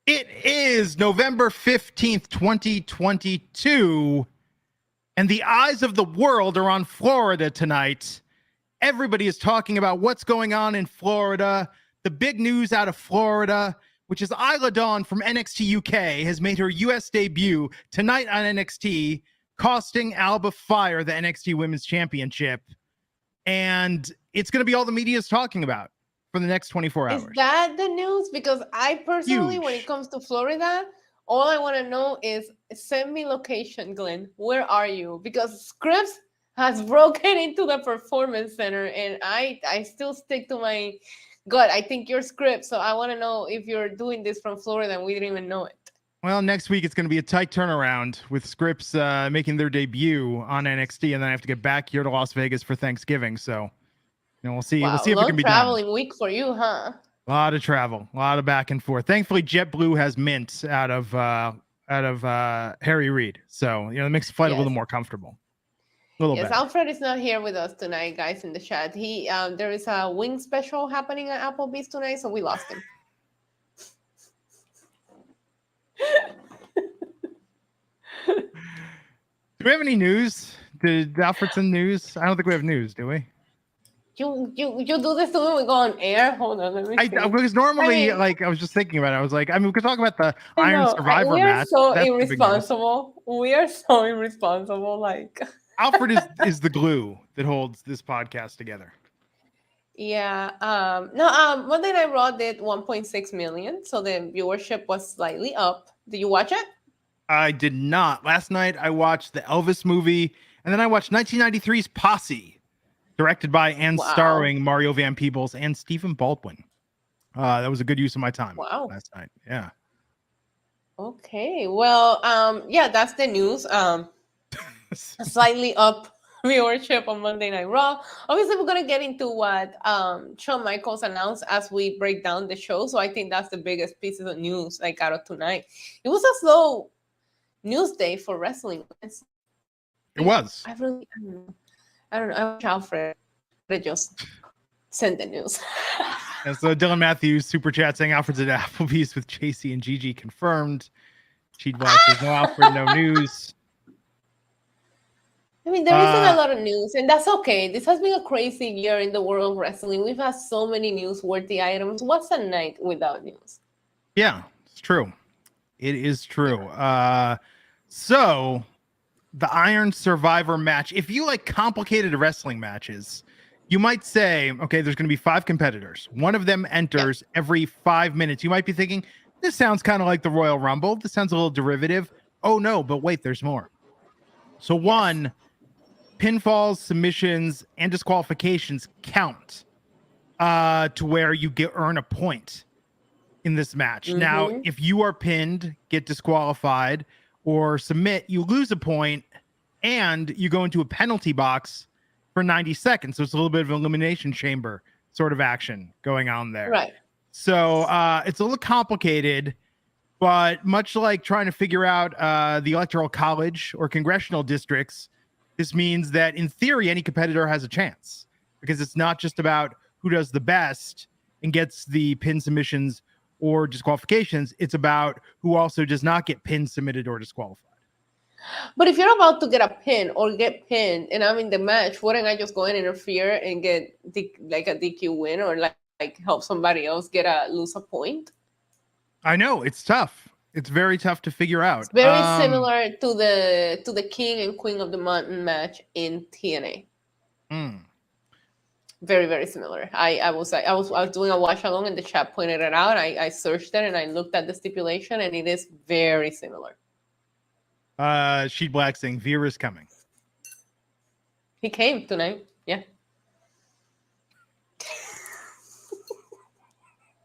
It is November 15th, 2022, and the eyes of the world are on Florida tonight. Everybody is talking about what's going on in Florida. The big news out of Florida, which is Isla Dawn from NXT UK, has made her US debut tonight on NXT, costing Alba Fire the NXT Women's Championship. And it's going to be all the media is talking about for the next 24 hours. Is that the news? Because I personally, Huge. when it comes to Florida, all I want to know is send me location, Glenn. Where are you? Because Scripps has broken into the Performance Center, and I still stick to my gut. I think you're Scripps, so I want to know if you're doing this from Florida and we didn't even know it. Well, next week it's going to be a tight turnaround with Scripps making their debut on NXT, and then I have to get back here to Las Vegas for Thanksgiving. So, we'll see. Wow, we'll see if it can be done. traveling week for you, huh? A lot of travel, a lot of back and forth. Thankfully, JetBlue has Mint out of Harry Reid, so it makes the flight a little more comfortable. A little bit. Alfred is not here with us tonight, guys. In the chat, there is a WINC special happening at Applebee's tonight, so we lost him. Do we have any news? Did Alfred send news? I don't think we have news, do we? You do this to me. We go on air. Hold on, let me see. Because normally, I was just thinking about it. I was like, we could talk about the Iron Survivor we match. We are so irresponsible. We are so irresponsible. Like Alfred is the glue that holds this podcast together. Yeah. Monday Night Raw did 1.6 million, so the viewership was slightly up. Did you watch it? I did not. Last night I watched the Elvis movie, and then I watched 1993's Posse, directed by and starring Mario Van Peebles and Stephen Baldwin. That was a good use of my time last night. Yeah. Okay. Well, that's the news. Slightly up viewership on Monday Night Raw. Obviously, we're going to get into what Shawn Michaels announced as we break down the show. So I think that's the biggest piece of news out of tonight. It was a slow news day for wrestling. It was. I don't know. I wish Alfred would just send the news. And so Dylan Matthews super chat saying Alfred's at Applebee's with Chasey and Gigi confirmed. Cheat Black says no Alfred, no news. I mean, there isn't a lot of news, and that's okay. This has been a crazy year in the world of wrestling. We've had so many newsworthy items. What's a night without news? Yeah, it's true. It is true. So the Iron Survivor match, if you like complicated wrestling matches, you might say, okay, there's going to be 5 competitors. One of them enters every 5 minutes. You might be thinking, this sounds kind of like the Royal Rumble. This sounds a little derivative. Oh, no, but wait, there's more. So one, pinfalls, submissions, and disqualifications count to where you earn a point in this match. Mm-hmm. Now, if you are pinned, get disqualified, or submit, you lose a point, and you go into a penalty box for 90 seconds. So it's a little bit of an elimination chamber sort of action going on there. Right. So it's a little complicated, but much like trying to figure out the Electoral College or congressional districts, this means that in theory, any competitor has a chance, because it's not just about who does the best and gets the pin submissions or disqualifications. It's about who also does not get pinned, submitted, or disqualified. But if you're about to get a pin or get pinned and I'm in the match, wouldn't I just go and interfere and get a DQ win, or like help somebody else lose a point? I know, it's tough. It's very tough to figure out. It's very similar to the King and Queen of the Mountain match in TNA. Very, very similar. I was doing a watch along and the chat pointed it out. I searched it and I looked at the stipulation and it is very similar. Sheet Black saying Veer is coming. He came tonight. Yeah.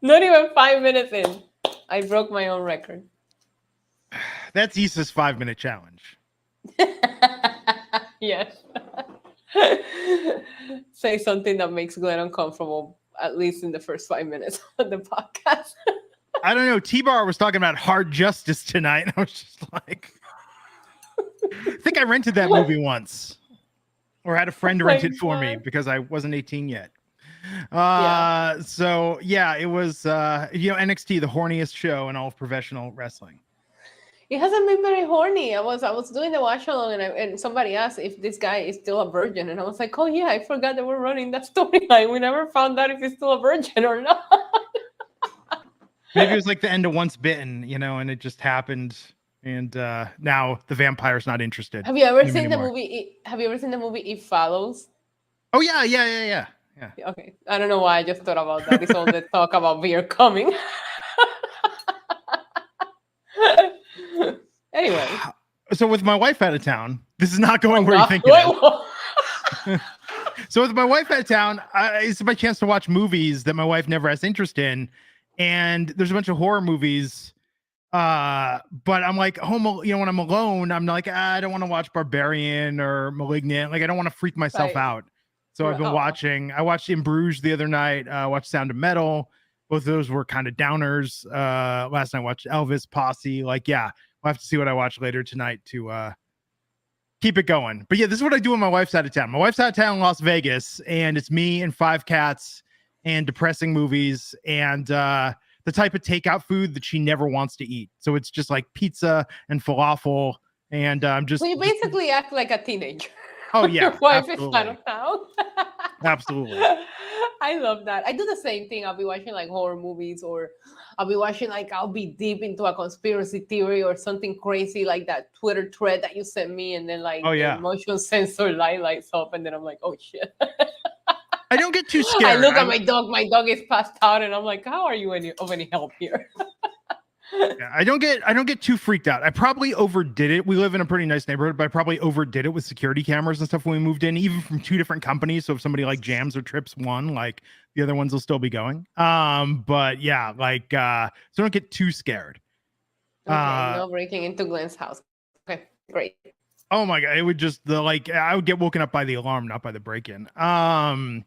Not even 5 minutes in, I broke my own record. That's Issa's 5-minute challenge. Yes. Say something that makes Glenn uncomfortable, at least in the first 5 minutes of the podcast. I don't know. T-Bar was talking about Hard Justice tonight. And I was just like, I think I rented that movie once, or had a friend rent it for me because I wasn't 18 yet. So yeah, it was NXT, the horniest show in all of professional wrestling. It hasn't been very horny. I was doing the watch along, and somebody asked if this guy is still a virgin, and I was like, oh yeah, I forgot that we're running that storyline. We never found out if he's still a virgin or not. Maybe it was like the end of Once Bitten, and it just happened, and now the vampire's not interested. Have you ever seen the movie? Have you ever seen the movie It Follows? Oh yeah. Okay, I don't know why I just thought about that. It's all the talk about beer coming. Anyway, so with my wife out of town, this is not going where you think it is. So with my wife out of town, it's my chance to watch movies that my wife never has interest in, and there's a bunch of horror movies. But I'm like home, when I'm alone, I'm like, I don't want to watch Barbarian or Malignant. Like I don't want to freak myself out. So I've been watching. I watched In Bruges the other night. Watched Sound of Metal. Both of those were kind of downers. Last night I watched Elvis Posse. Like, yeah, we'll have to see what I watch later tonight to keep it going. But yeah, this is what I do when my wife's out of town. My wife's out of town in Las Vegas, and it's me and 5 cats and depressing movies and the type of takeout food that she never wants to eat. So it's just like pizza and falafel, and I'm just. So you basically act like a teenager. Oh yeah, your wife is out of town. Absolutely. I love that. I do the same thing. I'll be watching like horror movies, or I'll be watching I'll be deep into a conspiracy theory or something crazy like that Twitter thread that you sent me, and then the motion sensor lights up, and then I'm like, oh shit. I don't get too scared. I look at my dog. My dog is passed out, and I'm like, how are you of any help here? Yeah, I don't get too freaked out. I probably overdid it. We live in a pretty nice neighborhood, but I probably overdid it with security cameras and stuff when we moved in, even from 2 different companies. So if somebody like jams or trips one, like the other ones will still be going. But yeah, so don't get too scared. Okay, no breaking into Glenn's house. Okay, great. Oh my god, it would just I would get woken up by the alarm, not by the break-in. Calvin,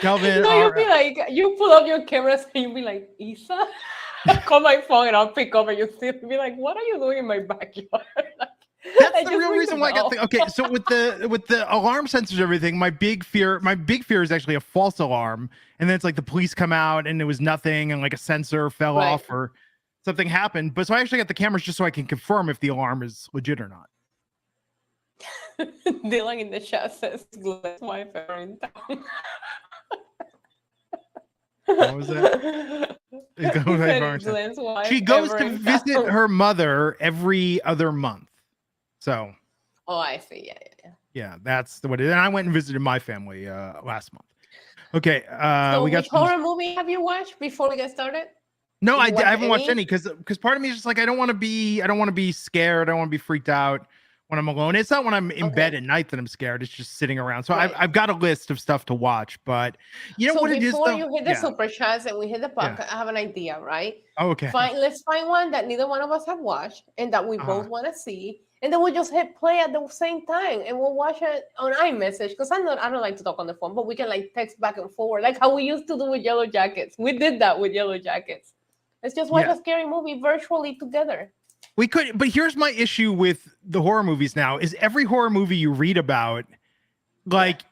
you'll be like, you pull up your cameras and you'll be like, Isa. Call my phone and I'll pick up, and you'll be like, what are you doing in my backyard? That's the real reason why I got okay. So with the alarm sensors and everything, my big fear is actually a false alarm, and then it's like the police come out and it was nothing, and like a sensor fell off or something happened. But so I actually got the cameras just so I can confirm if the alarm is legit or not. Dylan in the chat says Glenn's wife are in town. What was that? She goes to visit her mother every other month. So. Oh, I see. Yeah. Yeah, that's what it is. And I went and visited my family last month. Okay. So we got horror movie have you watched before we get started? No, I haven't watched any because part of me is just like I don't want to be scared. I don't want to be freaked out when I'm alone. It's not when I'm in bed at night that I'm scared. It's just sitting around. So I've got a list of stuff to watch, but what it is. Before you hit the super chats and we hit the podcast, I have an idea, right? Oh, okay. Let's find one that neither one of us have watched and that we both want to see, and then we'll just hit play at the same time and we'll watch it on iMessage, because I don't like to talk on the phone, but we can text back and forward like how we used to do with Yellow Jackets. We did that with Yellow Jackets. Let's just watch a scary movie virtually together. We could, but here's my issue with the horror movies now is every horror movie you read about, like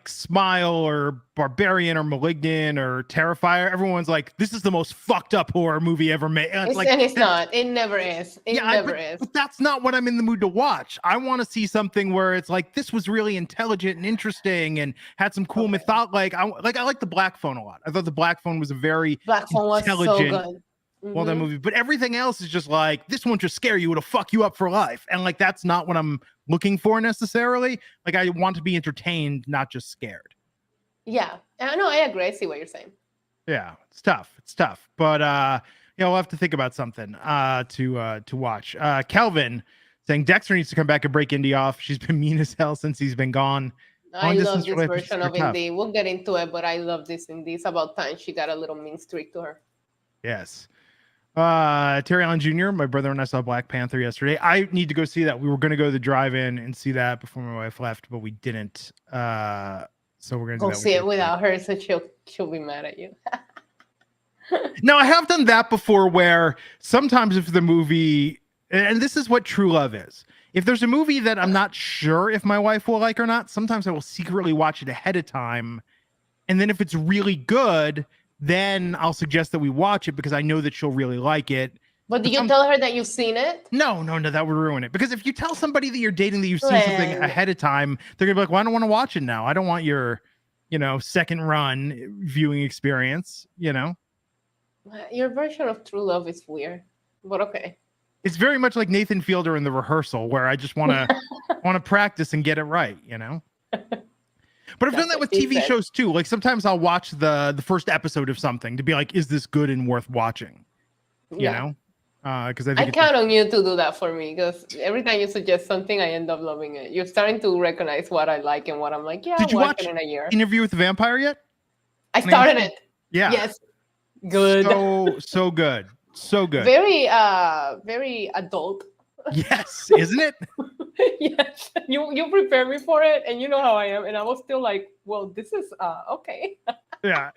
Smile or Barbarian or Malignant or Terrifier, everyone's like, this is the most fucked up horror movie ever made. And it's not. It never is. It never is. But that's not what I'm in the mood to watch. I want to see something where it's like, this was really intelligent and interesting and had some cool mythology. I like the Black Phone a lot. I thought the Black Phone was a very intelligent, so good. Well, that movie, but everything else is just like, this won't just scare you, it'll fuck you up for life. And that's not what I'm looking for necessarily. I want to be entertained, not just scared. Yeah, no, I agree. I see what you're saying. Yeah, it's tough. But we'll have to think about something to watch. Kelvin saying Dexter needs to come back and break Indy off. She's been mean as hell since he's been gone. I love this version of Indy. We'll get into it, but I love this Indy. It's about time she got a little mean streak to her. Yes. Terry Allen Jr., my brother and I saw Black Panther yesterday. I need to go see that. We were going to go to the drive-in and see that before my wife left, but we didn't. So we're going to go see it without her, so she'll be mad at you. No, I have done that before where sometimes if the movie, and this is what true love is. If there's a movie that I'm not sure if my wife will like or not, sometimes I will secretly watch it ahead of time And then if it's really good, then I'll suggest that we watch it because I know that she'll really like it. But do you tell her that you've seen it? No, that would ruin it. Because if you tell somebody that you're dating that you've seen something ahead of time, they're gonna be like, well, I don't want to watch it now. I don't want your, second run viewing experience, Your version of true love is weird, but okay. It's very much like Nathan Fielder in The Rehearsal, where I just want to practice and get it right, But I've done that with TV shows too. Like sometimes I'll watch the first episode of something to be like, is this good and worth watching? You know? Because I count on you to do that for me, because every time you suggest something, I end up loving it. You're starting to recognize what I like and what I'm like, yeah, did you watch it in a year. Interview with the Vampire yet? I started it. Yeah. Yes. Good. So good. So good. Very adult. Yes, isn't it? Yes. You prepared me for it, and you know how I am, and I was still like, well, this is okay. Yeah,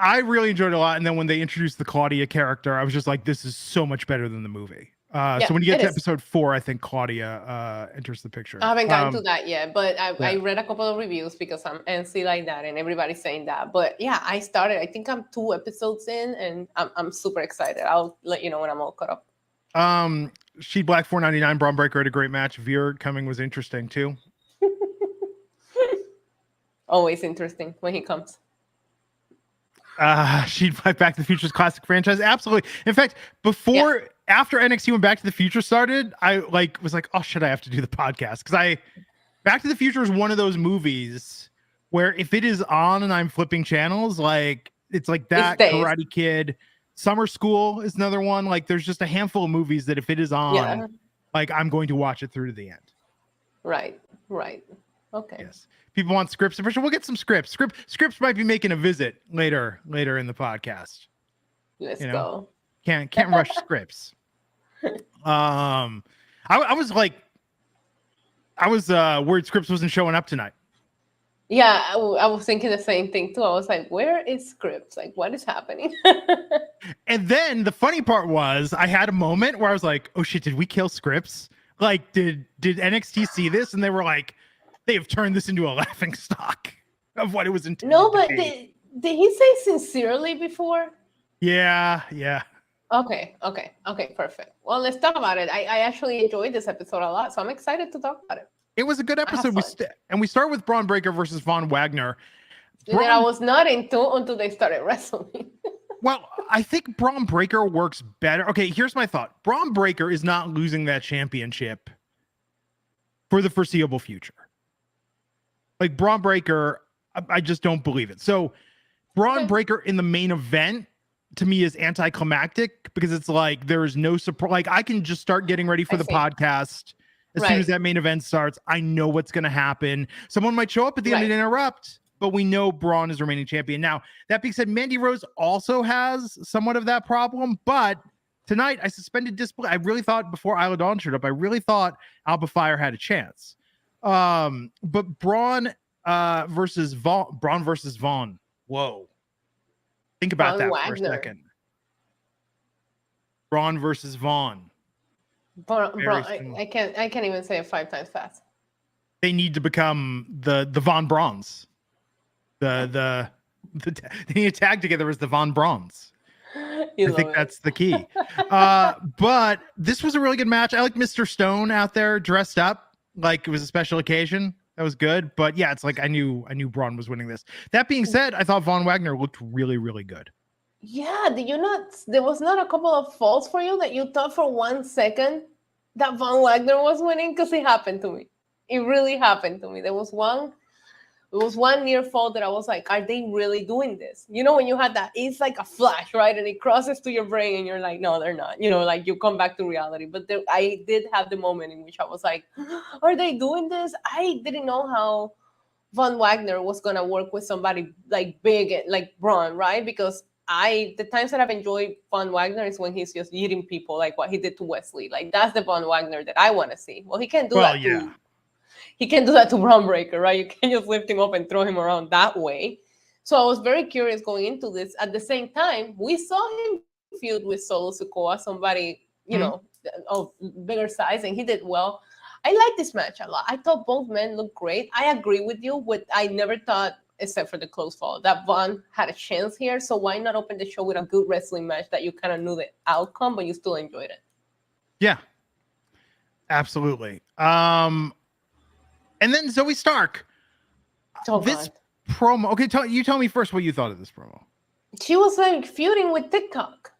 I really enjoyed it a lot. And then when they introduced the Claudia character, I was just like, this is so much better than the movie. So when you get to episode 4, I think Claudia enters the picture. I haven't gotten to that yet, but I read a couple of reviews because I'm NC like that, and everybody's saying that. But yeah, I started. I think I'm 2 episodes in, and I'm super excited. I'll let you know when I'm all caught up. Sheet Black 499, Braun Breaker had a great match. Veer coming was interesting too. Always interesting when he comes. Sheet Black Back to the Future's classic franchise. Absolutely. In fact, after NXT when Back to the Future started, I was like, oh shit, I have to do the podcast. Because Back to the Future is one of those movies where if it is on and I'm flipping channels, it's like that, Karate Kid, Summer School is another one. Like there's just a handful of movies that if it is on, I'm going to watch it through to the end. Right. Okay. Yes. People want scripts. We'll get some scripts. Scripts might be making a visit later in the podcast. Let's go. Can't rush scripts. I was worried Scripps wasn't showing up tonight. Yeah, I was thinking the same thing too. I was like, where is Scripps? Like, what is happening? And then the funny part was I had a moment where I was like, oh shit, did we kill Scripps? Like, did NXT see this? And they were like, they have turned this into a laughing stock of what it was intended. No, but did he say sincerely before? Yeah. Okay, perfect. Well, let's talk about it. I actually enjoyed this episode a lot, so I'm excited to talk about it. It was a good episode. We start with Braun Breaker versus Von Wagner. That I was not into until they started wrestling. Well, I think Braun Breaker works better. Okay, here's my thought. Braun Breaker is not losing that championship for the foreseeable future. Like Braun Breaker, I just don't believe it. So Braun Breaker in the main event to me is anticlimactic because it's like there is no support. Like I can just start getting ready for the podcast as soon as that main event starts. I know what's going to happen. Someone might show up at the end and interrupt, but we know Braun is remaining champion. Now, that being said, Mandy Rose also has somewhat of that problem, but tonight I suspended disbelief. I really thought before Isla Dawn showed up, I really thought Alba Fire had a chance. But Braun versus Vaughn. Whoa. Think about that for a second. Braun versus Vaughn. I can't even say it 5 times fast. They need to become the Von Brauns. They need to tag together as the Von Brauns. I think that's the key. But this was a really good match. I like Mr. Stone out there dressed up like it was a special occasion. That was good. But yeah, it's like I knew Braun was winning this. That being said, I thought Von Wagner looked really, really good. Yeah, did you not? There was not a couple of falls for you that you thought for 1 second that Von Wagner was winning? Because it happened to me. It really happened to me. There was one near fall that I was like, are they really doing this? You know, when you had that, it's like a flash, right? And it crosses to your brain and you're like, no, they're not. You know, like you come back to reality. But I did have the moment in which I was like, are they doing this? I didn't know how Von Wagner was going to work with somebody like big, like Braun, right? Because the times that I've enjoyed Von Wagner is when he's just eating people, like what he did to Wesley. Like that's the Von Wagner that I want to see. Well, he can't do that. He can't do that to Braun Breaker, right? You can't just lift him up and throw him around that way. So I was very curious going into this. At the same time, we saw him feud with Solo Sikoa, somebody, you know, of bigger size, and he did well. I like this match a lot. I thought both men looked great. I agree with you. I never thought except for the close fall. That Vaughn had a chance here, so why not open the show with a good wrestling match that you kind of knew the outcome, but you still enjoyed it? Yeah, absolutely. And then Zoe Stark. Oh, This God. promo. Okay, tell me first what you thought of this promo. She was like feuding with TikTok.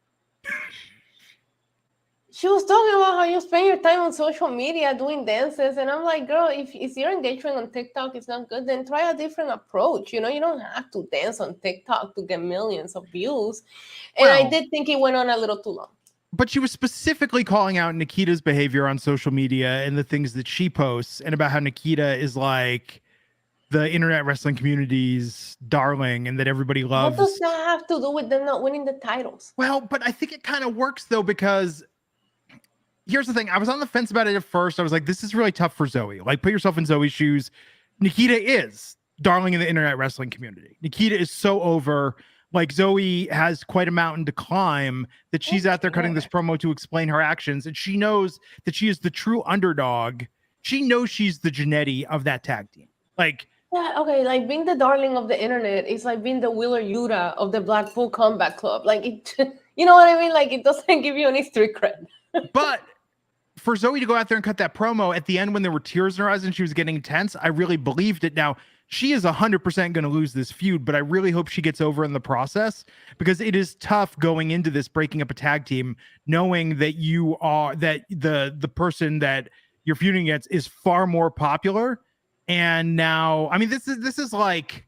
She was talking about how you spend your time on social media doing dances, and I'm like, girl, if your engagement on TikTok is not good, then try a different approach. You know, you don't have to dance on TikTok to get millions of views. And I did think it went on a little too long. But she was specifically calling out Nikita's behavior on social media and the things that she posts, and about how Nikita is like the internet wrestling community's darling and that everybody loves. What does that have to do with them not winning the titles? Well, but I think it kind of works though, because here's the thing. I was on the fence about it at first. I was like, this is really tough for Zoe. Like, put yourself in Zoe's shoes. Nikita is darling in the internet wrestling community. Nikita is so over. Like, Zoe has quite a mountain to climb that she's out there cutting this promo to explain her actions. And she knows that she is the true underdog. She knows she's the Jannetty of that tag team. Like, yeah, okay, like being the darling of the internet is like being the Wheeler Yuta of the Blackpool Combat Club. Like, it, you know what I mean? Like, it doesn't give you any street cred. But for Zoe to go out there and cut that promo at the end when there were tears in her eyes and she was getting tense, I really believed it. Now, she is 100% going to lose this feud, but I really hope she gets over in the process, because it is tough going into this, breaking up a tag team, knowing that you are, that the person that you're feuding against is far more popular. And now, I mean, this is like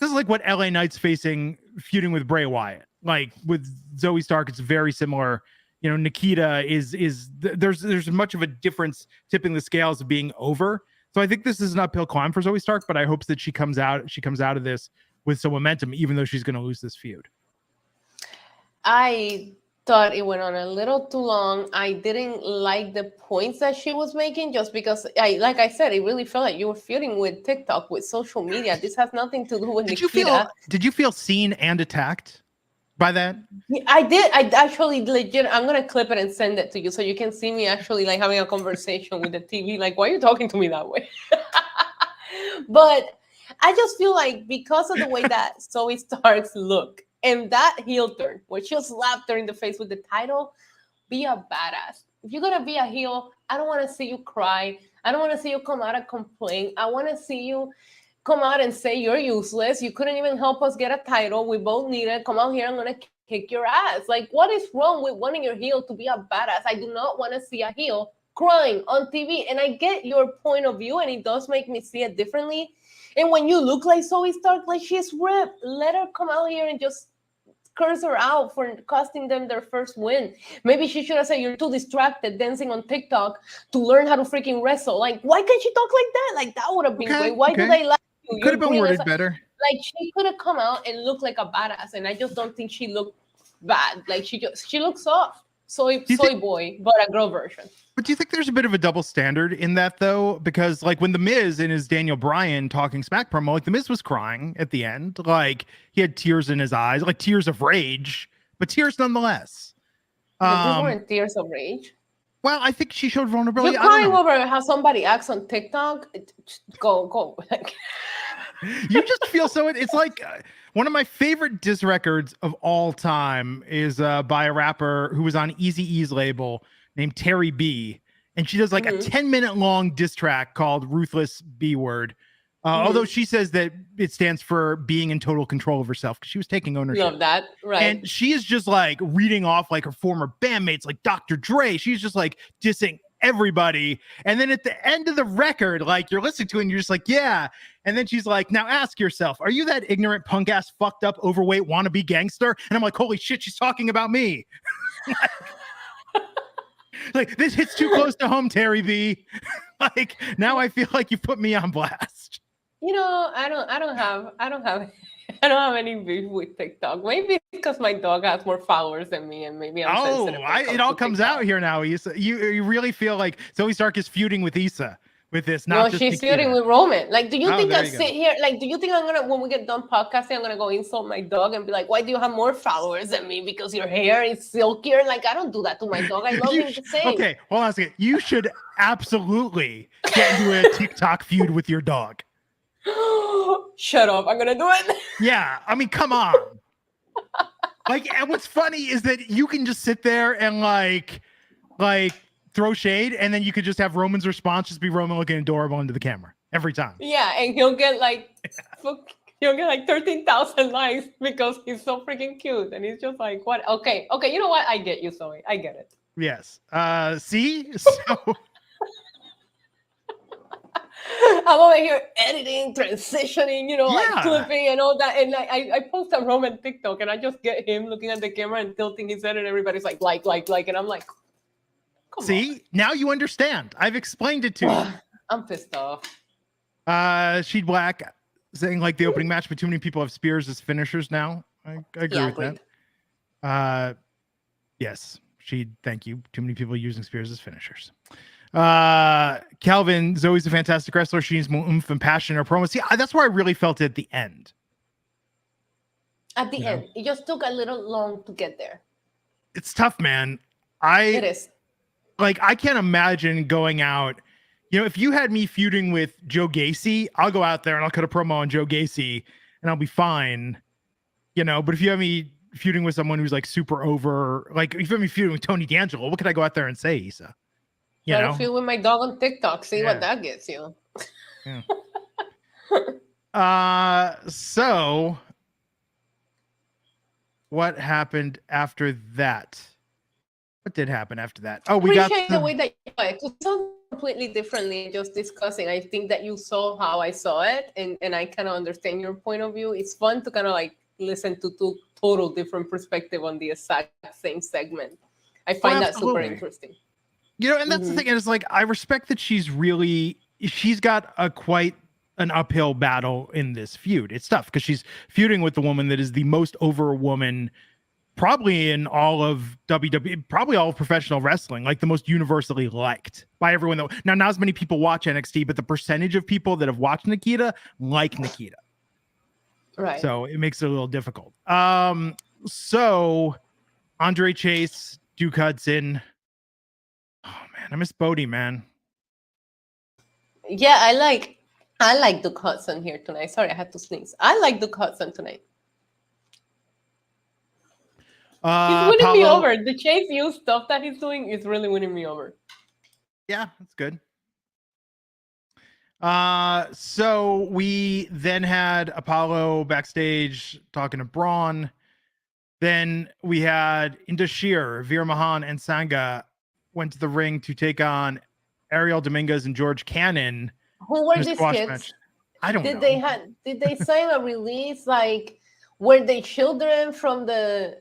what LA Knight's feuding with Bray Wyatt. Like with Zoe Stark, it's very similar. You know, Nikita there's much of a difference tipping the scales of being over. So I think this is an uphill climb for Zoe Stark, but I hope that she comes out of this with some momentum, even though she's going to lose this feud. I thought it went on a little too long. I didn't like the points that she was making, just because, like I said, it really felt like you were feuding with TikTok, with social media. This has nothing to do with Nikita. Did you feel seen and attacked by that? I did. I actually legit. I'm gonna clip it and send it to you so you can see me actually like having a conversation with the TV. Like, why are you talking to me that way? But I just feel like because of the way that Zoe Starks look and that heel turn, where she'll slap her in the face with the title, be a badass. If you're gonna be a heel, I don't want to see you cry. I don't want to see you come out and complain. I want to see you come out and say you're useless. You couldn't even help us get a title. We both need it. Come out here. I'm going to kick your ass. Like, what is wrong with wanting your heel to be a badass? I do not want to see a heel crying on TV. And I get your point of view, and it does make me see it differently. And when you look like Zoe Stark, like she's ripped, let her come out here and just curse her out for costing them their first win. Maybe she should have said, you're too distracted dancing on TikTok to learn how to freaking wrestle. Like, why can't she talk like that? Like, that would have been great. Why do they like you? Could have been worded better. Like, she could have come out and looked like a badass, and I just don't think she looked bad. Like, she looks soft. Soy boy, but a girl version. But do you think there's a bit of a double standard in that, though? Because, like, when The Miz in his Daniel Bryan talking smack promo, like, The Miz was crying at the end. Like, he had tears in his eyes, like tears of rage, but tears nonetheless. These weren't tears of rage. Well, I think she showed vulnerability. You're crying over how somebody acts on TikTok. Go. You just feel so. It's like one of my favorite diss records of all time is by a rapper who was on Eazy-E's label named Terry B. And she does like a 10-minute long diss track called Ruthless B Word. Although she says that it stands for being in total control of herself, because she was taking ownership. Love that. Right. And she is just like reading off like her former bandmates, like Dr. Dre. She's just like dissing everybody. And then at the end of the record, like you're listening to it and you're just like, yeah. And then she's like, now ask yourself, are you that ignorant, punk ass, fucked up, overweight, wannabe gangster? And I'm like, holy shit, she's talking about me. Like, this hits too close to home, Terry B. Like, now I feel like you put me on blast. You know, I don't have any beef with TikTok. Maybe because my dog has more followers than me, and maybe I'm sensitive. It all comes out here now, Issa. You really feel like Zoe Stark is feuding with Issa with this? No, she's feuding with Roman. Like, do you think I sit here? Like, do you think I'm gonna, when we get done podcasting, I'm gonna go insult my dog and be like, "Why do you have more followers than me? Because your hair is silkier." Like, I don't do that to my dog. I love him the same. Okay, hold on a second. You should absolutely get into a TikTok feud with your dog. Shut up! I'm gonna do it. Yeah, I mean, come on. Like, and what's funny is that you can just sit there and like throw shade, and then you could just have Roman's response just be Roman looking adorable into the camera every time. Yeah, and he'll get like 13,000 likes because he's so freaking cute, and he's just like, what? Okay, you know what? I get you, Zoe. I get it. Yes. See, so I'm over here editing, transitioning, like Yeah. clipping and all that. And I post a Roman TikTok, and I just get him looking at the camera and tilting his head, and everybody's like, and I'm like, come see, now you understand. I've explained it to you. I'm pissed off. Sheed Black saying like the opening match, but too many people have spears as finishers now. I agree with that. Yes, thank you. Too many people using spears as finishers. Calvin, Zoe's a fantastic wrestler. She needs more oomph and passion in her promo. See, that's where I really felt it at the end. At the end, it just took a little long to get there. It's tough, man. It is. Like, I can't imagine going out. If you had me feuding with Joe Gacy, I'll go out there and I'll cut a promo on Joe Gacy and I'll be fine. But if you have me feuding with someone who's like super over, like if you have me feuding with Tony D'Angelo, what could I go out there and say, Issa? Gotta feud with my dog on TikTok. See what that gets you. Yeah. So what happened after that? What did happen after that? Oh, we got the way that you saw it. It sounds completely differently. Just discussing. I think that you saw how I saw it, and I kind of understand your point of view. It's fun to kind of like listen to two total different perspective on the exact same segment. I find that super interesting. And that's the thing. And it's like, I respect that she's got quite an uphill battle in this feud. It's tough because she's feuding with the woman that is the most over woman probably in all of WWE, probably all of professional wrestling, like the most universally liked by everyone. Now, not as many people watch NXT, but the percentage of people that have watched Nikita like Nikita. Right. So it makes it a little difficult. So Andre Chase, Duke Hudson. Oh man, I miss Bodie, man. Yeah, I like Duke Hudson here tonight. Sorry, I had to sneeze. I like Duke Hudson tonight. He's winning me over. The Chase U stuff that he's doing is really winning me over. Yeah, that's good. So we then had Apollo backstage talking to Braun. Then we had Indashir, Veer Mahan, and Sangha went to the ring to take on Ariel Dominguez and George Cannon. Who were these kids? Match. I don't know. Did they sign a release? Like, were they children from the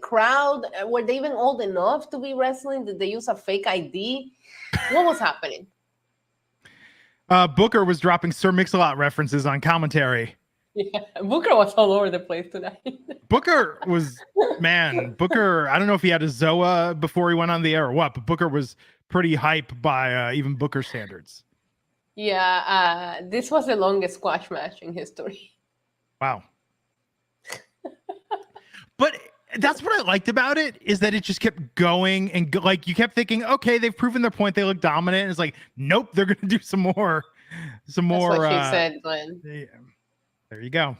crowd? Were they even old enough to be wrestling? Did they use a fake ID? What was happening? Booker was dropping Sir Mix-a-Lot references on commentary. Yeah, Booker was all over the place tonight. Booker, I don't know if he had a Zoa before he went on the air or what, but Booker was pretty hype by even Booker standards. Yeah, this was the longest squash match in history. Wow. But that's what I liked about it, is that it just kept going, and like you kept thinking, okay, they've proven their point, they look dominant. And it's like, nope, they're gonna do some more. That's what she said, Glenn. Yeah. There you go.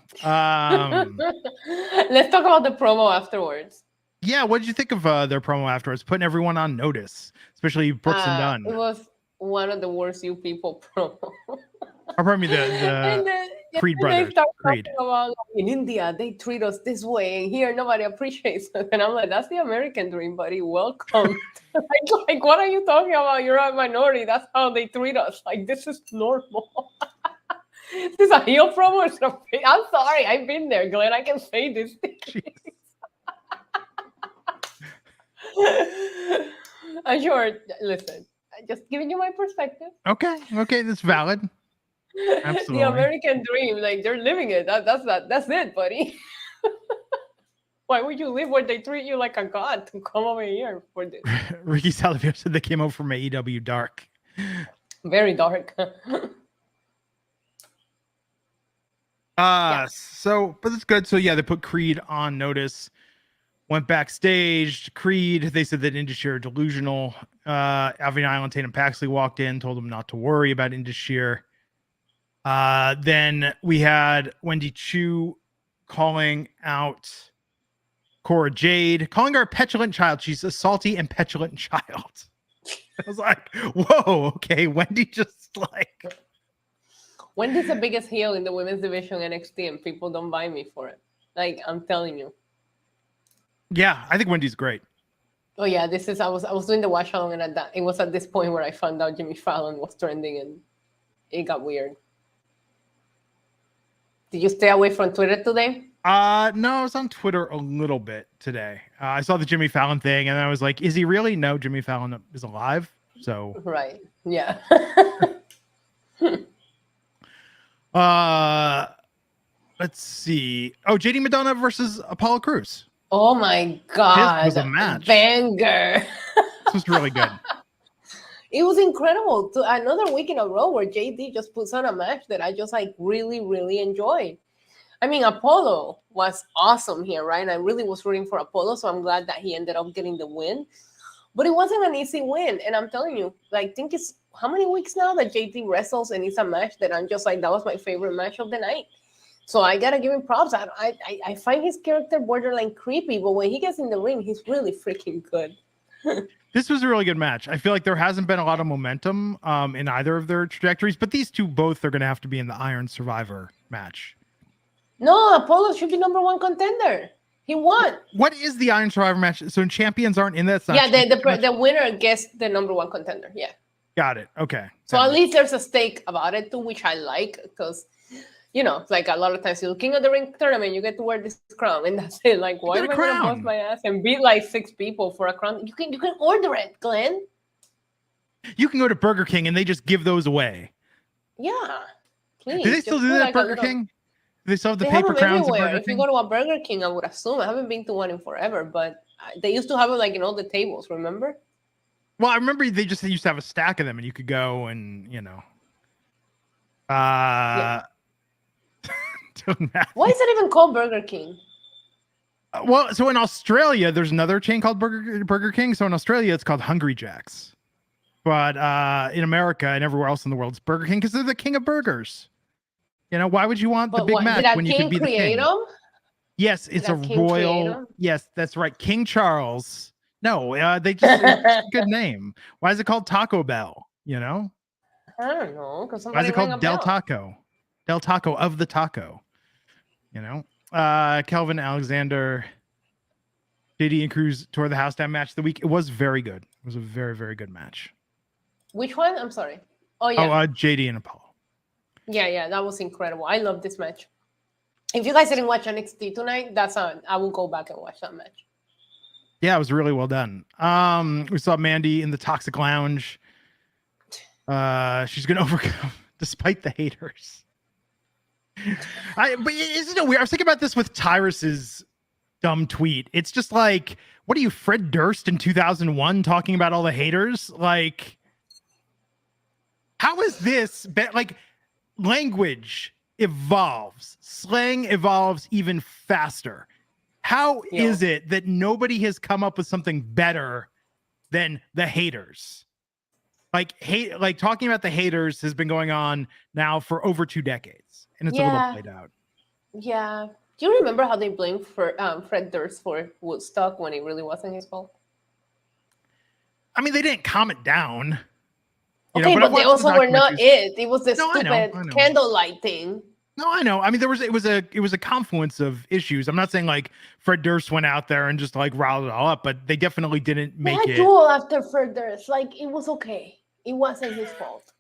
Let's talk about the promo afterwards. Yeah, what did you think of their promo afterwards? Putting everyone on notice, especially Brooks and Dunn. It was one of the worst you people promo. Or pardon me, the Creed brothers. Creed. About, like, in India, they treat us this way, and here nobody appreciates us. And I'm like, that's the American dream, buddy. Welcome. like, what are you talking about? You're a minority. That's how they treat us. Like, this is normal. This is a heel promo. I'm sorry, I've been there, Glenn. I can say this. I'm sure. Listen, I'm just giving you my perspective. Okay, that's valid. Absolutely. The American dream, like they're living it. That's it, buddy. Why would you live where they treat you like a god to come over here for this? Ricky Salavio said they came over from AEW Dark. Very dark. So, but it's good. So yeah, they put Creed on notice. Went backstage. Creed, they said that Indashir delusional. Avian Island, Tatum Paxley walked in, told him not to worry about Indashir. Then we had Wendy Chu calling out Cora Jade, calling her a petulant child. She's a salty and petulant child. I was like, whoa, okay. Wendy just like... Wendy's the biggest heel in the women's division NXT, and people don't buy me for it. Like, I'm telling you. Yeah, I think Wendy's great. Oh yeah, this is I was doing the watch along, and it was at this point where I found out Jimmy Fallon was trending, and it got weird. Did you stay away from Twitter today? No, I was on Twitter a little bit today. I saw the Jimmy Fallon thing, and I was like, is he really? No, Jimmy Fallon is alive. So right, yeah. Let's see. Oh, JD Madonna versus Apollo Crews. Oh my God. This was a match. Banger. This was really good. It was incredible. To another week in a row where JD just puts on a match that I just like really, really enjoyed. I mean, Apollo was awesome here, right? And I really was rooting for Apollo, so I'm glad that he ended up getting the win. But it wasn't an easy win. And I'm telling you, like, I think it's how many weeks now that JD wrestles and it's a match that I'm just like, that was my favorite match of the night. So I gotta give him props. I find his character borderline creepy, but when he gets in the ring, he's really freaking good. This was a really good match. I feel like there hasn't been a lot of momentum in either of their trajectories, but these two both are going to have to be in the Iron Survivor match. No, Apollo should be #1 contender. He won. What is the Iron Survivor match? So champions aren't in that. Yeah, the winner gets the #1 contender. Yeah. Got it. Okay. So at least there's a stake about it too, which I like, because you know, like a lot of times you're King of the Ring tournament, you get to wear this crown, and that's it. Like, why am I gonna bust my ass and beat like 6 people for a crown? You can order it, Glenn. You can go to Burger King and they just give those away. Yeah, please. Do they still do that at Burger King? Do they still have the paper crowns at Burger King? If you go to a Burger King, I would assume. I haven't been to one in forever, but they used to have it like in all the tables. Remember? Well, I remember they used to have a stack of them, and you could go and Yeah. Why is it even called Burger King? Well, so in Australia, there's another chain called Burger King. So in Australia, it's called Hungry Jack's. But in America and everywhere else in the world, it's Burger King because they're the king of burgers. You know, why would you want the Big Mac when you could be the king? Yes, it's a royal. Yes, that's right. King Charles. No, it's just a good name. Why is it called Taco Bell? You know? I don't know. Why is it called Del Taco? Del Taco of the Taco. You know? Kelvin Alexander, JD and Cruz tore the house down match of the week. It was very good. It was a very, very good match. Which one? I'm sorry. Oh, yeah. JD and Apollo. Yeah, that was incredible. I love this match. If you guys didn't watch NXT tonight, I will go back and watch that match. Yeah, it was really well done. We saw Mandy in the Toxic Lounge. She's gonna overcome despite the haters. But isn't it weird? I was thinking about this with Tyrus's dumb tweet. It's just like, what are you, Fred Durst in 2001 talking about all the haters? Like, how is this like language evolves, slang evolves even faster? How is it that nobody has come up with something better than the haters? Like talking about the haters has been going on now for over 2 decades, and it's a little played out. Yeah. Do you remember how they blamed Fred Durst for Woodstock when it really wasn't his fault? I mean, they didn't calm it down. Okay, but they also were not it. It was this stupid candlelight thing. No, I know. I mean, it was a confluence of issues. I'm not saying like Fred Durst went out there and just like riled it all up, but they definitely didn't make it. Duel after Fred Durst, like it was okay. It wasn't his fault.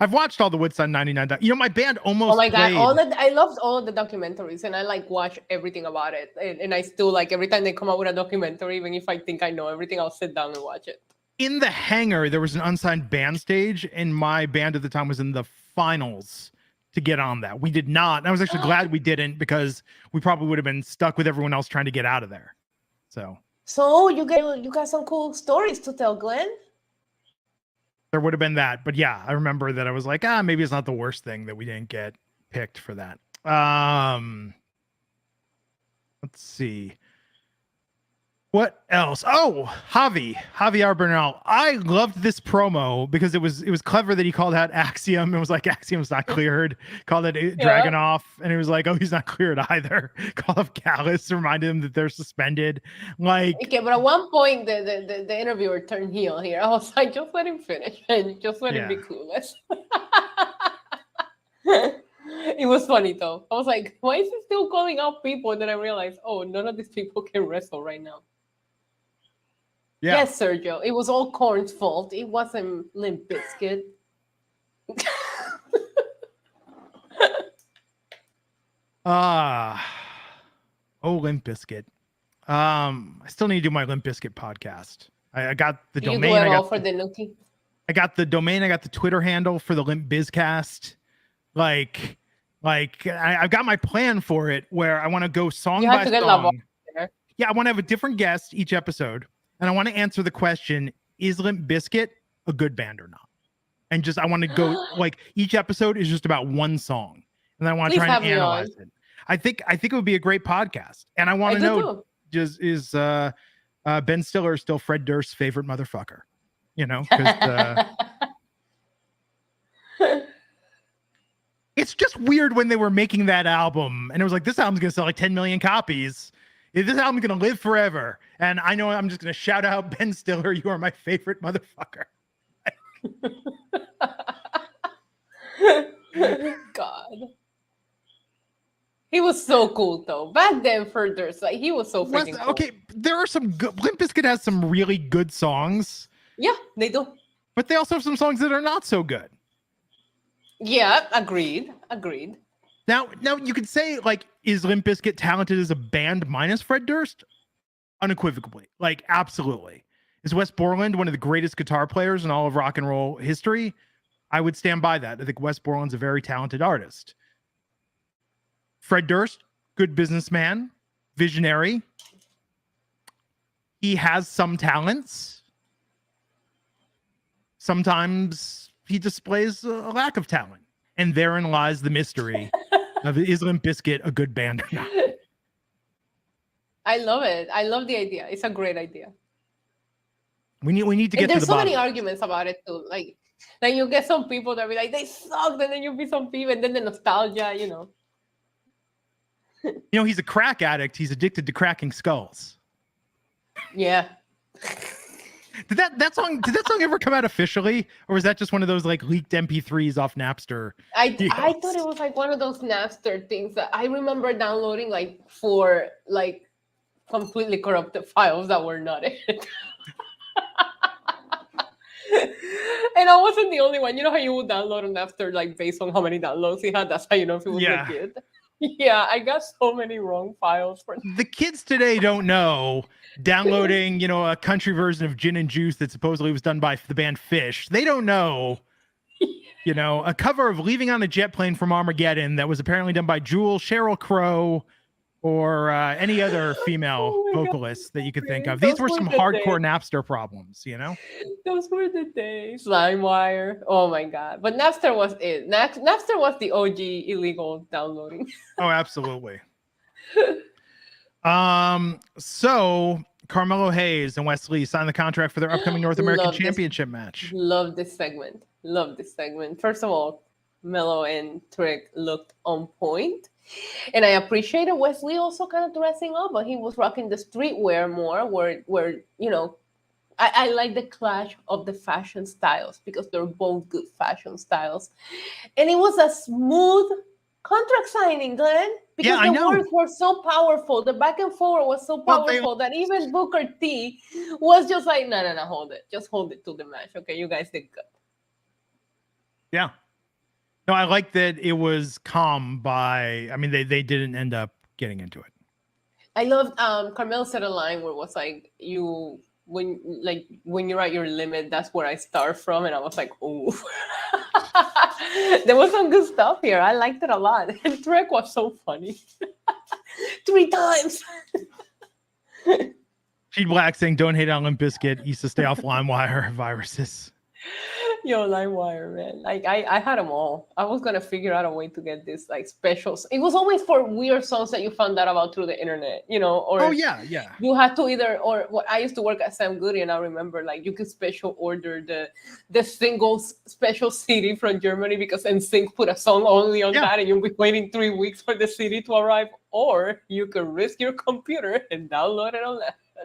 I've watched all the Woodstock 99. You know, my band almost. Oh my god! I loved all of the documentaries, and I like watch everything about it. And I still like every time they come out with a documentary, even if I think I know everything, I'll sit down and watch it. In the hangar, there was an unsigned band stage, and my band at the time was in the finals to get on that. We did not. And I was actually glad we didn't, because we probably would have been stuck with everyone else trying to get out of there. So you got some cool stories to tell, Glenn. There would have been that, but yeah, I remember that I was like, maybe it's not the worst thing that we didn't get picked for that. Let's see. What else? Oh, Javier Bernal. I loved this promo because it was clever that he called out Axiom. It was like Axiom's not cleared. Called it Dragunov, and it was like, oh, he's not cleared either. Called up Gallus, reminded him that they're suspended. Like, okay, but at one point the interviewer turned heel here. I was like, just let him finish and just let him be clueless. It was funny though. I was like, why is he still calling out people? And then I realized, oh, none of these people can wrestle right now. Yeah. Yes, Sergio. It was all Korn's fault. It wasn't Limp Bizkit. Limp Bizkit. I still need to do my Limp Bizkit podcast. I got the domain. You do it all for the Nookie? I got the domain. I got the Twitter handle for the Limp Bizcast. Like I've got my plan for it where I want to go song by song. Yeah, I want to have a different guest each episode. And I want to answer the question, is Limp Bizkit a good band or not? And just, I want to go, like, each estode is just about one song. And then I want to try and analyze it. I think it would be a great podcast. And I want to know, is Ben Stiller still Fred Durst's favorite motherfucker? You know? It's just weird when they were making that album. And it was like, this album's going to sell like 10 million copies. This album's going to live forever. And I know I'm just going to shout out Ben Stiller. You are my favorite motherfucker. God. He was so cool though. Back then for Durst, like he was so freaking cool. Okay, there are some good, Limp Bizkit has some really good songs. Yeah, they do. But they also have some songs that are not so good. Yeah, agreed. Now you could say, like, is Limp Bizkit talented as a band minus Fred Durst? Unequivocally. Like, absolutely. Is Wes Borland one of the greatest guitar players in all of rock and roll history? I would stand by that. I think Wes Borland's a very talented artist. Fred Durst, good businessman, visionary. He has some talents. Sometimes he displays a lack of talent. And therein lies the mystery of, is Limp Bizkit a good band or not? I love it. I love the idea. It's a great idea. We need to get to the bottom. There's so many arguments about it too. Like you get some people that be like, they sucked, and then you be some people, and then the nostalgia, you know. You know, he's a crack addict. He's addicted to cracking skulls. Yeah. Did that song ever come out officially, or was that just one of those like leaked MP3s off Napster? I thought it was like one of those Napster things that I remember downloading like for like completely corrupted files that were not it. And I wasn't the only one. You know how you would download an Napster like based on how many downloads he had? That's how you know if it was legit. Yeah, I got so many wrong files for the kids today. Don't know downloading, you know, a country version of Gin and Juice that supposedly was done by the band Fish. They don't know, you know, a cover of Leaving on a Jet Plane from Armageddon that was apparently done by Jewel, Sheryl Crow, or any other female vocalist that you could think of. These were some hardcore Napster problems, you know? Those were the days. LimeWire. Oh my God. But Napster was it. Napster was the OG illegal downloading. Oh, absolutely. So Carmelo Hayes and Wes Lee signed the contract for their upcoming North American Championship match. Love this segment. First of all, Melo and Trick looked on point. And I appreciated Wesley also kind of dressing up, but he was rocking the streetwear more, where you know, I like the clash of the fashion styles because they're both good fashion styles. And it was a smooth contract signing, Glenn, because the words were so powerful. The back and forth was so powerful that even Booker T was just like, no, hold it. Just hold it to the match. Okay, you guys did good. Yeah. No, I like that it was calm I mean, they didn't end up getting into it. I loved Carmel said a line where it was like, when you're at your limit, that's where I start from. And I was like, oh, there was some good stuff here. I liked it a lot. And Trek was so funny. 3 times. Sheed Black saying, don't hate on Limp Bizkit. Used to stay off LimeWire viruses. Yo, LimeWire, man. Like I had them all. I was gonna figure out a way to get this like specials. It was always for weird songs that you found out about through the internet, or Oh yeah, yeah. you had to either or what I used to work at Sam Goody, and I remember like you could special order the single special CD from Germany because NSYNC put a song only on that, and you'll be waiting 3 weeks for the CD to arrive, or you could risk your computer and download it on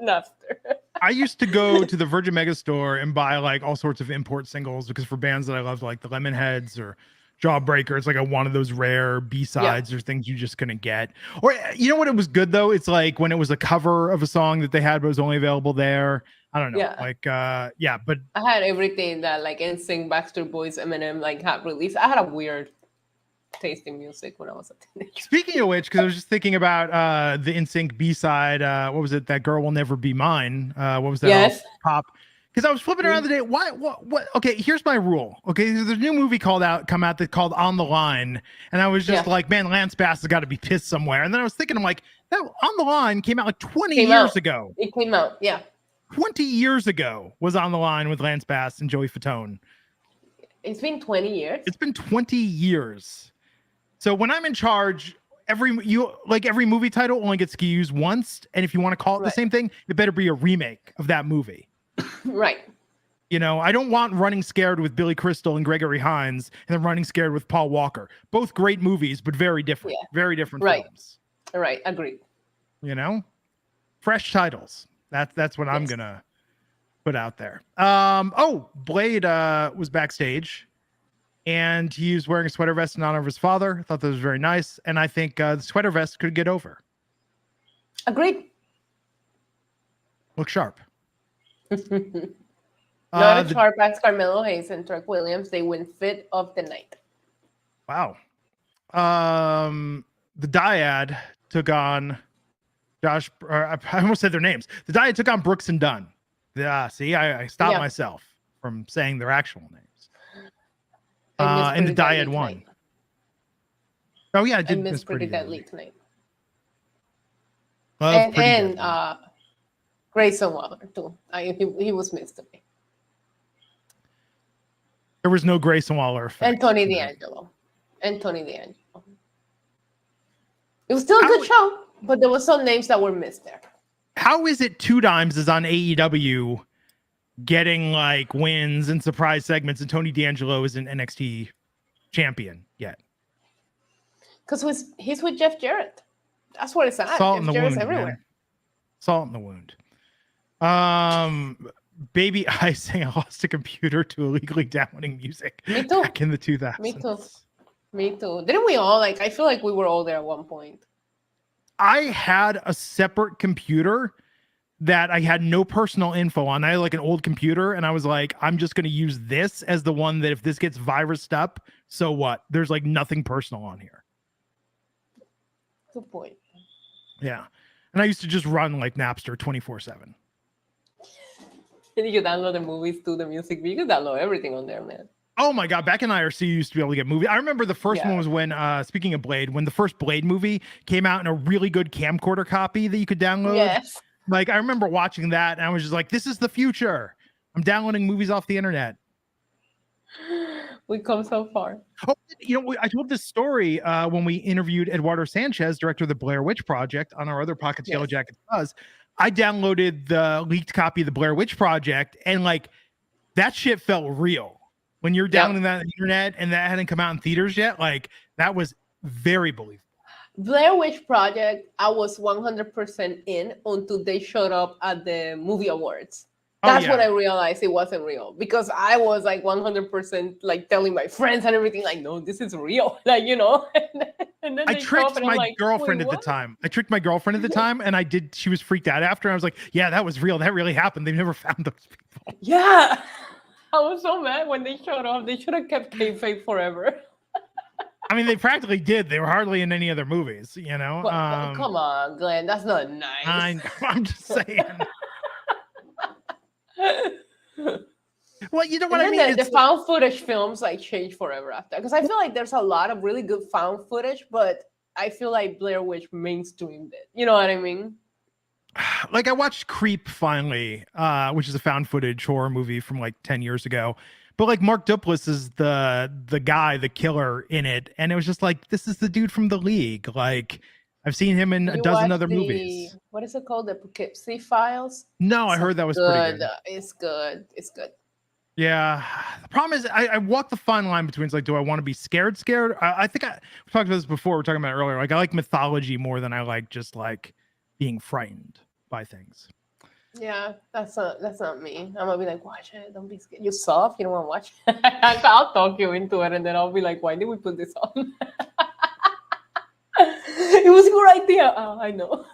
after. I used to go to the Virgin Megastore and buy like all sorts of import singles because for bands that I loved, like the Lemonheads or Jawbreaker, it's like I wanted those rare B-sides or things you just couldn't get. Or you know what, it was good though? It's like when it was a cover of a song that they had but was only available there. I don't know. Yeah. Like but I had everything that like NSYNC, Backstreet Boys, Eminem like had released. I had a weird taste in music when I was a teenager. Speaking of which, because I was just thinking about the NSYNC B-side, what was it? That Girl Will Never Be Mine. What was that? Yes. Pop. Because I was flipping around the day. What? Okay, here's my rule. Okay, there's a new movie come out that called On the Line, and I was just like, man, Lance Bass has got to be pissed somewhere. And then I was thinking, I'm like, that On the Line came out like 20 years ago. It came out, 20 years ago was On the Line with Lance Bass and Joey Fatone. It's been 20 years. It's been 20 years. So when I'm in charge, every movie title only gets to use once, and if you want to call it the same thing, it better be a remake of that movie. Right. I don't want Running Scared with Billy Crystal and Gregory Hines and then Running Scared with Paul Walker. Both great movies, but very different. Yeah. Very different films. Right. Agreed. Fresh titles. That's what I'm gonna put out there. Blade was backstage. And he was wearing a sweater vest in honor of his father. I thought that was very nice. And I think the sweater vest could get over. Agreed. Look sharp. Not sharp as Carmelo Hayes and Turk Williams. They win fit of the night. Wow. The Dyad took on Josh. I almost said their names. The Dyad took on Brooks and Dunn. Yeah, see, I stopped myself from saying their actual names. And the Dyad won. Oh yeah, I did miss Pretty Deadly tonight. And Grayson Waller too. He was missed to me. There was no Grayson Waller effect. And Tony D'Angelo. It was still a good show, but there were some names that were missed there. How is it Two Dimes is on AEW getting like wins and surprise segments, and Tony D'Angelo isn't NXT champion yet? Because he's with Jeff Jarrett. That's what it's at. Salt in Jeff the Jarrett's wound, everywhere. man. Salt in the wound. Baby I saying I lost a computer to illegally downloading music. Me too. Back in the 2000s. Me too. Didn't we all? I feel like we were all there at one point. I had a separate computer that I had no personal info on. I had like an old computer, and I was like, I'm just going to use this as the one that if this gets virused up, so what? There's like nothing personal on here. Good point. Yeah. And I used to just run like Napster 24/7. You download the movies to the music. You can download everything on there, man. Oh my God. Back in IRC, you used to be able to get movies. I remember the first one was when, speaking of Blade, when the first Blade movie came out in a really good camcorder copy that you could download. Yes. Like, I remember watching that, and I was just like, this is the future. I'm downloading movies off the internet. We come so far. Oh, I told this story when we interviewed Eduardo Sanchez, director of the Blair Witch Project, on our other podcast, Yellow Jackets Buzz. I downloaded the leaked copy of the Blair Witch Project, and like, that shit felt real. When you're downloading that on the internet and that hadn't come out in theaters yet, like, that was very believable. Blair Witch Project, I was 100% in until they showed up at the movie awards. That's when I realized it wasn't real, because I was like 100% like telling my friends and everything, like, no, this is real. Like, and then I tricked my girlfriend at the time. And she was freaked out after. I was like, yeah, that was real. That really happened. They've never found those people. Yeah. I was so mad when they showed up. They should have kept kayfabe forever. I mean, they practically did. They were hardly in any other movies, Well, come on, Glenn. That's not nice. I'm just saying. Well, you know what I mean? The found footage films like change forever after, because I feel like there's a lot of really good found footage, but I feel like Blair Witch mainstreamed it. You know what I mean? Like, I watched Creep finally, which is a found footage horror movie from like 10 years ago. But like Mark Duplass is the guy, the killer in it, and it was just like, this is the dude from the League. Like, I've seen him in a dozen other movies. What is it called? The Poughkeepsie Files. No, I heard that was pretty good. It's good. It's good. Yeah. The problem is I walk the fine line between like, do I want to be scared? I think we talked about this before. We were talking about it earlier. Like, I like mythology more than I like just like being frightened by things. Yeah, that's not me. I'm gonna be like, watch it. Don't be scared. You're soft. You don't want to watch it. I'll talk you into it, and then I'll be like, why did we put this on? It was a good idea. Oh, I know.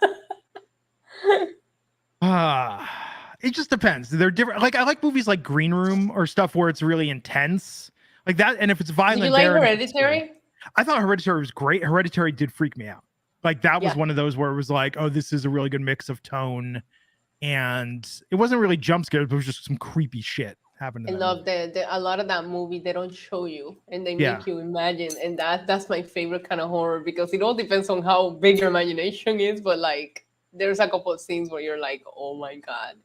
It just depends. They're different. Like, I like movies like Green Room or stuff where it's really intense, like that. And if it's violent, did you like Hereditary? I thought Hereditary was great. Hereditary did freak me out. Like, that was one of those where it was like, oh, this is a really good mix of tone, and it wasn't really jump scares, but it was just some creepy shit happening. I love a lot of that movie. They don't show you, and they make you imagine, and that's my favorite kind of horror, because it all depends on how big your imagination is. But like, there's a couple of scenes where you're like, oh my god.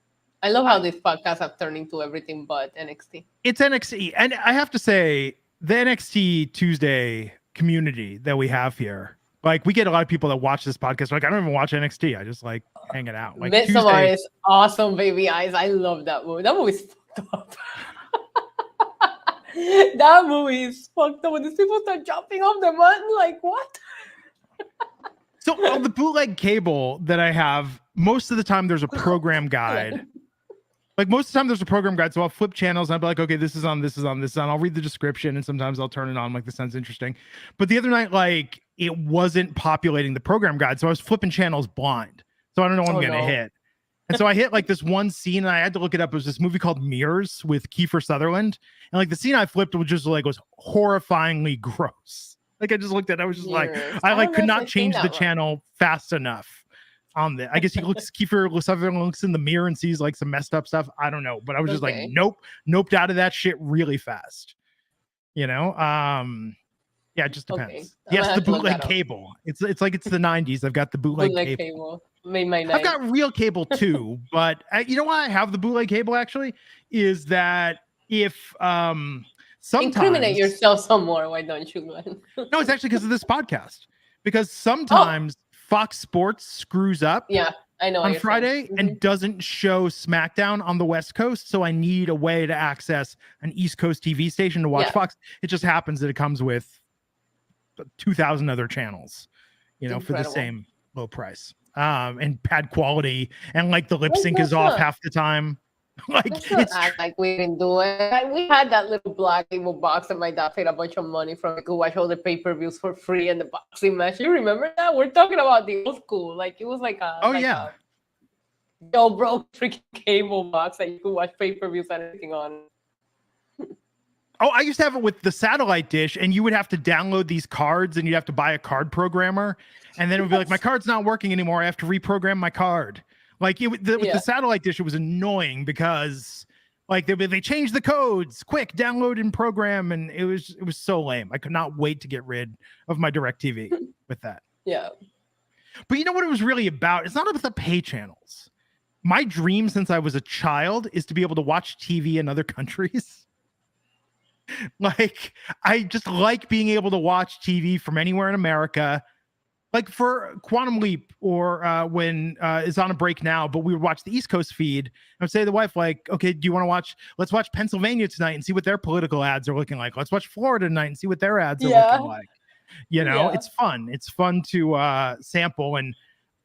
I love how this podcast have turned into everything but NXT. It's NXT, and I have to say, the NXT Tuesday community that we have here, like, we get a lot of people that watch this podcast. Like, I don't even watch NXT. I just like hanging out. Like, Midsommar is awesome, baby eyes. I love that movie. That movie is fucked up. That movie is fucked up. When these people start jumping off the mountain, like, what? So on the bootleg cable that I have, most of the time there's a program guide. Like, most of the time there's a program guide, so I'll flip channels and I'll be like, okay, this is on, this is on, this is on. I'll read the description, and sometimes I'll turn it on, like, this sounds interesting. But the other night, like, it wasn't populating the program guide, so I was flipping channels blind. So I don't know what I'm gonna hit. And so I hit like this one scene, and I had to look it up. It was this movie called Mirrors with Kiefer Sutherland, and like the scene I flipped was just like was horrifyingly gross. Like, I just looked at it, I was just like, I like could not change the channel fast enough. On the, I guess Kiefer Sutherland looks in the mirror and sees like some messed up stuff. I don't know, but I was just like, noped out of that shit really fast. You know, yeah, it just depends. Yes, the bootleg cable. It's like it's the 90s. I've got the bootleg cable. Made my night. I've got real cable too, but you know why I have the bootleg cable actually is that if sometimes incriminate yourself some more. Why don't you, Glenn? No, it's actually because of this podcast. Because sometimes Fox Sports screws up I know on Friday and doesn't show SmackDown on the West Coast, so I need a way to access an East Coast TV station to watch Fox. It just happens that it comes with 2,000 other channels, you know, for the same low price and bad quality, and like the lip sync is off half the time. Like, it's like we didn't do it. We had that little black cable box that my dad paid a bunch of money from. We could watch all the pay-per-views for free and the boxing match. You remember that? We're talking about the old school. Like, it was like a a Joe broke freaking cable box that you could watch pay-per-views and everything on. Oh, I used to have it with the satellite dish, and you would have to download these cards, and you'd have to buy a card programmer, and then it would be like, my card's not working anymore. I have to reprogram my card. Like, with the satellite dish, it was annoying because like they changed the codes, quick download and program, and it was so lame. I could not wait to get rid of my DirecTV with that. Yeah. But you know what it was really about? It's not about the pay channels. My dream since I was a child is to be able to watch TV in other countries. Like, I just like being able to watch TV from anywhere in America. Like for Quantum Leap or when it's on a break now, but we would watch the East Coast feed. I would say to the wife, like, okay, do you want to watch, let's watch Pennsylvania tonight and see what their political ads are looking like. Let's watch Florida tonight and see what their ads are looking like. You know, it's fun. It's fun to sample. And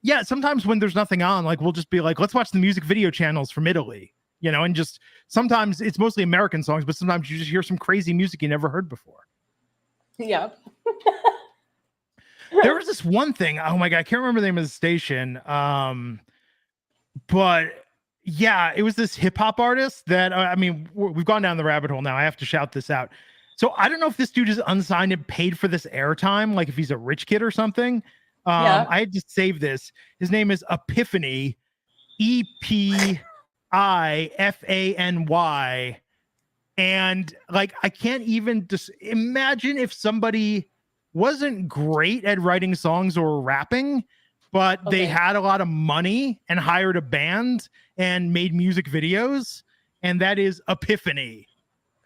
yeah, sometimes when there's nothing on, like we'll just be like, let's watch the music video channels from Italy, you know, and just sometimes it's mostly American songs, but sometimes you just hear some crazy music you never heard before. Yeah. There was this one thing. Oh my God, I can't remember the name of the station. But yeah, it was this hip hop artist that I mean, we've gone down the rabbit hole now. I have to shout this out. So I don't know if this dude is unsigned and paid for this airtime, like if he's a rich kid or something. I had to save this. His name is Epiphany, EPIFANY, and like I can't even just imagine if somebody wasn't great at writing songs or rapping, but they had a lot of money and hired a band and made music videos, and that is Epiphany.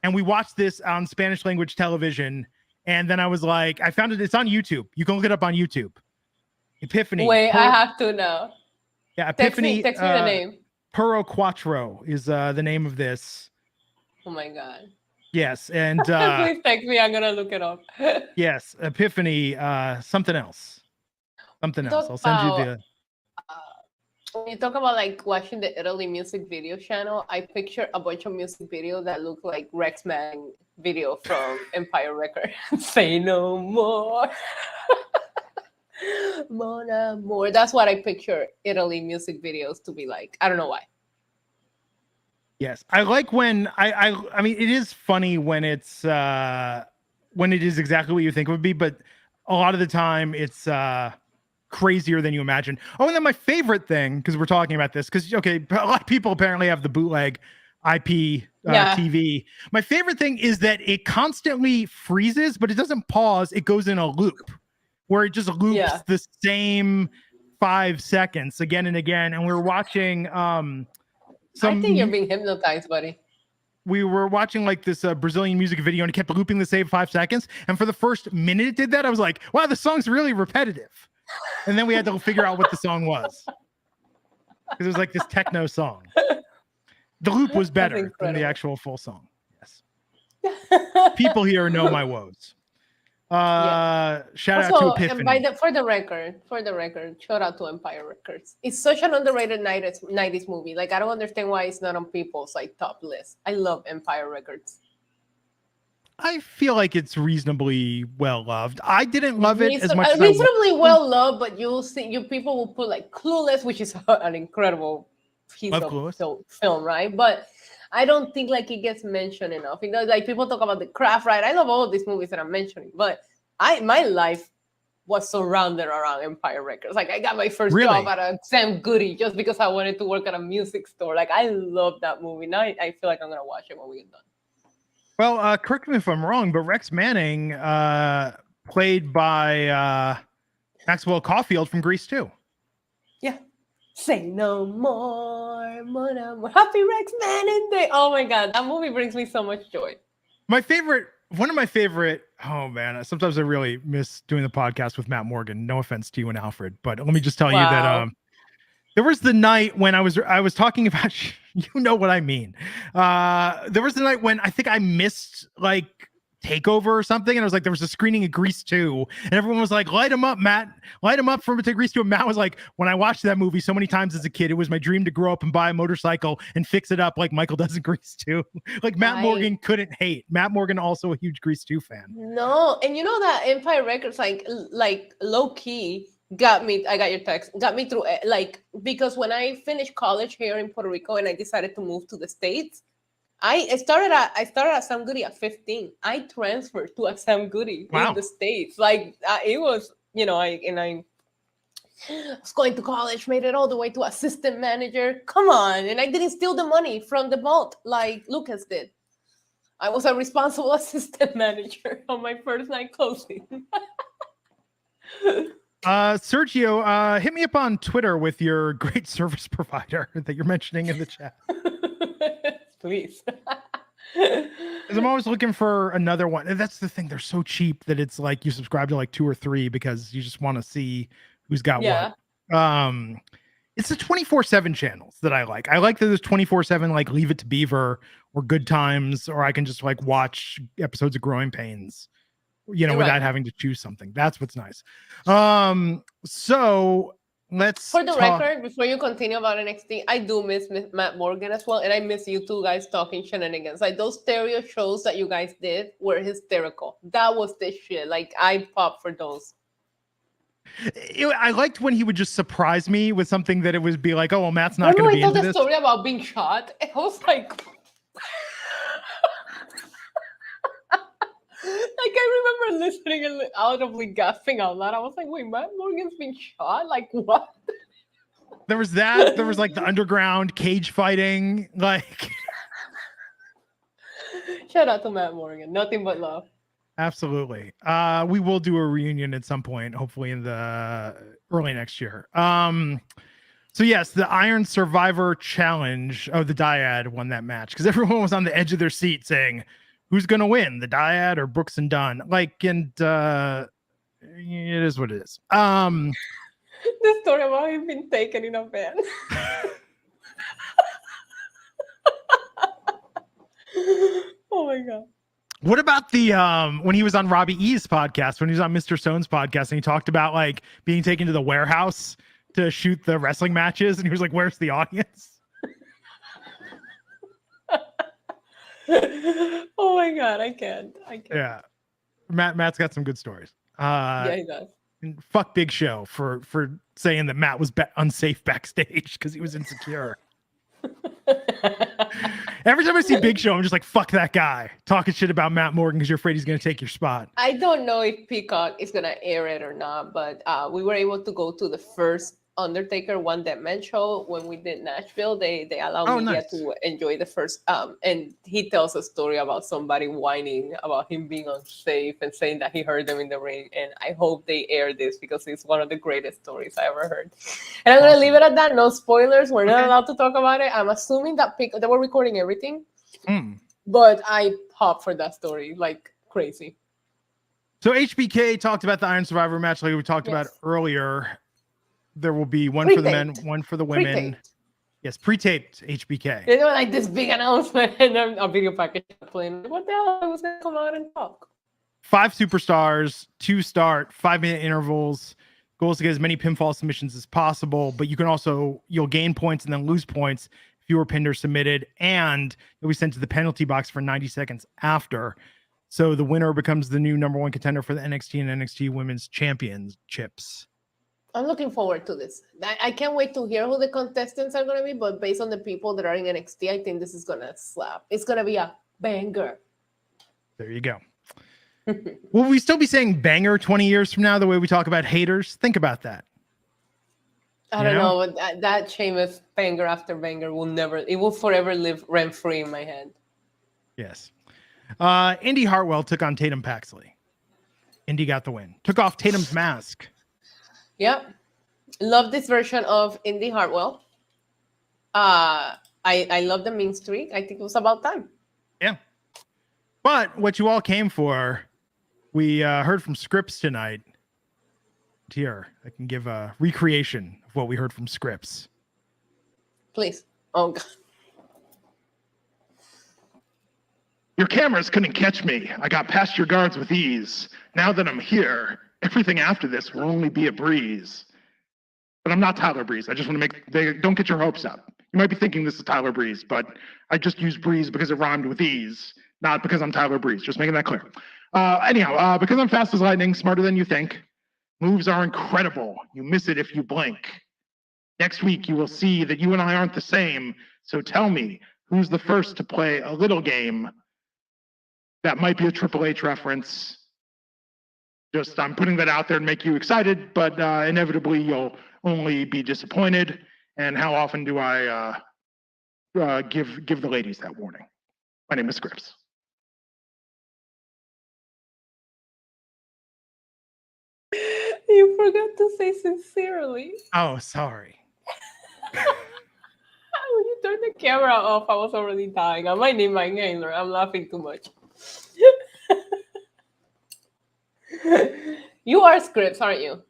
and we watched this on Spanish language television. And then I was like, I found it. It's on YouTube. You can look it up on YouTube. Epiphany. Wait, I have to know. Yeah, Epiphany. Text me the name. Puro Quattro is the name of this. Oh my God. Yes, and please text me. I'm gonna look it up. yes, Epiphany. Something else. Something else. I'll send you the. When you talk about like watching the Italy music video channel, I picture a bunch of music videos that look like Rex Manning video from Empire Records. Say no more. Mon amour. That's what I picture Italy music videos to be like. I don't know why. Yes, I like when I mean, it is funny when it's when it is exactly what you think it would be, but a lot of the time it's crazier than you imagine. Oh, and then my favorite thing, because we're talking about this, because okay, a lot of people apparently have the bootleg IP TV. My favorite thing is that it constantly freezes, but it doesn't pause. It goes in a loop where it just loops the same 5 seconds again and again. And we're watching I think you're being hypnotized, buddy. We were watching like this Brazilian music video, and it kept looping the same 5 seconds. And for the first minute it did that, I was like, wow, the song's really repetitive. And then we had to figure out what the song was, because it was like this techno song. The loop was better than the actual full song. Yes. People here know my woes. Shout out to Epiphany. And for the record, shout out to Empire Records. It's such an underrated 90s movie. Like, I don't understand why it's not on people's like top list. I love Empire Records. I feel like it's reasonably well loved. I didn't love it as much. Reasonably well loved, but you'll see, people will put like Clueless, which is an incredible piece of film, right? But I don't think like it gets mentioned enough. You know, like people talk about The Craft, right? I love all of these movies that I'm mentioning, but my life was surrounded around Empire Records. Like I got my first job at a Sam Goody just because I wanted to work at a music store. Like I love that movie. Now I feel like I'm gonna watch it when we get done. Well, correct me if I'm wrong, but Rex Manning, played by Maxwell Caulfield from Grease 2. Yeah. Say no more, mon amour. Happy Rex Manning Day. Oh my God, that movie brings me so much joy. One of my favorite, oh man, sometimes I really miss doing the podcast with Matt Morgan. No offense to you and Alfred, but let me just tell you that there was the night when I was talking about, you know what I mean. There was the night when I think I missed like Takeover or something, and I was like, there was a screening of Grease 2, and everyone was like, light him up, Matt, light him up from Grease 2. And Matt was like, when I watched that movie so many times as a kid, it was my dream to grow up and buy a motorcycle and fix it up like Michael does in Grease 2. Like Matt Morgan couldn't hate. Matt Morgan also a huge Grease 2 fan. No, and you know that Empire Records like low key got me. I got your text. Got me through like, because when I finished college here in Puerto Rico and I decided to move to the States, I started at Sam Goody at 15. I transferred to a Sam Goody in the States. Like it was, you know, I was going to college, made it all the way to assistant manager. Come on, and I didn't steal the money from the vault like Lucas did. I was a responsible assistant manager on my first night closing. Sergio, hit me up on Twitter with your great service provider that you're mentioning in the chat. Please. Because I'm always looking for another one. And that's the thing. They're so cheap that it's like you subscribe to like 2 or 3 because you just want to see who's got what. It's the 24/7 channels that I like. I like that there's 24/7, like Leave It to Beaver or Good Times, or I can just like watch episodes of Growing Pains, you know, without having to choose something. That's what's nice. So let's for the record, before you continue about NXT, I do miss Matt Morgan as well, and I miss you two guys talking shenanigans. Like those stereo shows that you guys did were hysterical. That was the shit. Like I popped for those. I liked when he would just surprise me with something that it would be like, oh well, Matt's not going to be into this. I told the story about being shot. I was like, like I remember listening and audibly gasping out loud. I was like, wait, Matt Morgan's been shot? Like what? There was that. There was like the underground cage fighting. Like, shout out to Matt Morgan. Nothing but love. Absolutely. We will do a reunion at some point, hopefully in the early next year. So yes, the Iron Survivor Challenge. Oh, the Dyad won that match because everyone was on the edge of their seat saying, who's going to win, the Dyad or Brooks and Dunn? It is what it is. The story about him being taken in a van. Oh my God. What about the when he was on Robbie E's podcast, when he was on Mr. Stone's podcast, and he talked about like being taken to the warehouse to shoot the wrestling matches, and he was like, "Where's the audience?" Oh my God, I can't. Yeah, Matt's got some good stories. Yeah, he does. And fuck Big Show for saying that Matt was unsafe backstage because he was insecure. Every time I see Big Show, I'm just like, fuck that guy talking shit about Matt Morgan because you're afraid he's going to take your spot. I don't know if Peacock is going to air it or not, but we were able to go to the first Undertaker One Dead Man show when we did Nashville. They allowed media to enjoy the first, and he tells a story about somebody whining about him being unsafe and saying that he heard them in the ring. And I hope they air this because it's one of the greatest stories I ever heard. And I'm going to leave it at that. No spoilers. We're not allowed to talk about it. I'm assuming that they were recording everything, but I popped for that story like crazy. So HBK talked about the Iron Survivor match like we talked about earlier. There will be one for the men, one for the women. Pre-taped. Yes, pre-taped HBK. They were like this big announcement and then a video package playing. What the hell? I was going to come out and talk. 5 superstars, 2 start, 5-minute intervals. Goals to get as many pinfall submissions as possible, but you can also, you'll gain points and then lose points if you were pinned or submitted, and you'll be sent to the penalty box for 90 seconds after. So the winner becomes the new #1 contender for the NXT and NXT Women's Championships. I'm looking forward to this. I can't wait to hear who the contestants are going to be, but based on the people that are in NXT, I think this is going to slap. It's going to be a banger. There you go. Will we still be saying banger 20 years from now, the way we talk about haters? Think about that. I don't know, but that Sheamus banger after banger it will forever live rent-free in my head. Yes. Indy Hartwell took on Tatum Paxley. Indy got the win. Took off Tatum's mask. Yep. Love this version of Indy Hartwell. I love the mean streak. I think it was about time. Yeah. But what you all came for, we heard from Scripps tonight. Here, I can give a recreation of what we heard from Scripps. Please. Oh, God. Your cameras couldn't catch me. I got past your guards with ease. Now that I'm here, everything after this will only be a breeze. But I'm not Tyler Breeze. I just want to don't get your hopes up. You might be thinking this is Tyler Breeze, but I just used breeze because it rhymed with ease, not because I'm Tyler Breeze. Just making that clear. Anyhow, because I'm fast as lightning, smarter than you think, moves are incredible. You miss it if you blink. Next week, you will see that you and I aren't the same. So tell me, who's the first to play a little game that might be a Triple H reference? Just, I'm putting that out there to make you excited, but inevitably you'll only be disappointed. And how often do I give the ladies that warning? My name is Scripps. You forgot to say sincerely. Oh, sorry. When you turned the camera off, I was already dying. I might need my inhaler. I'm laughing too much. You are Scripps, aren't you?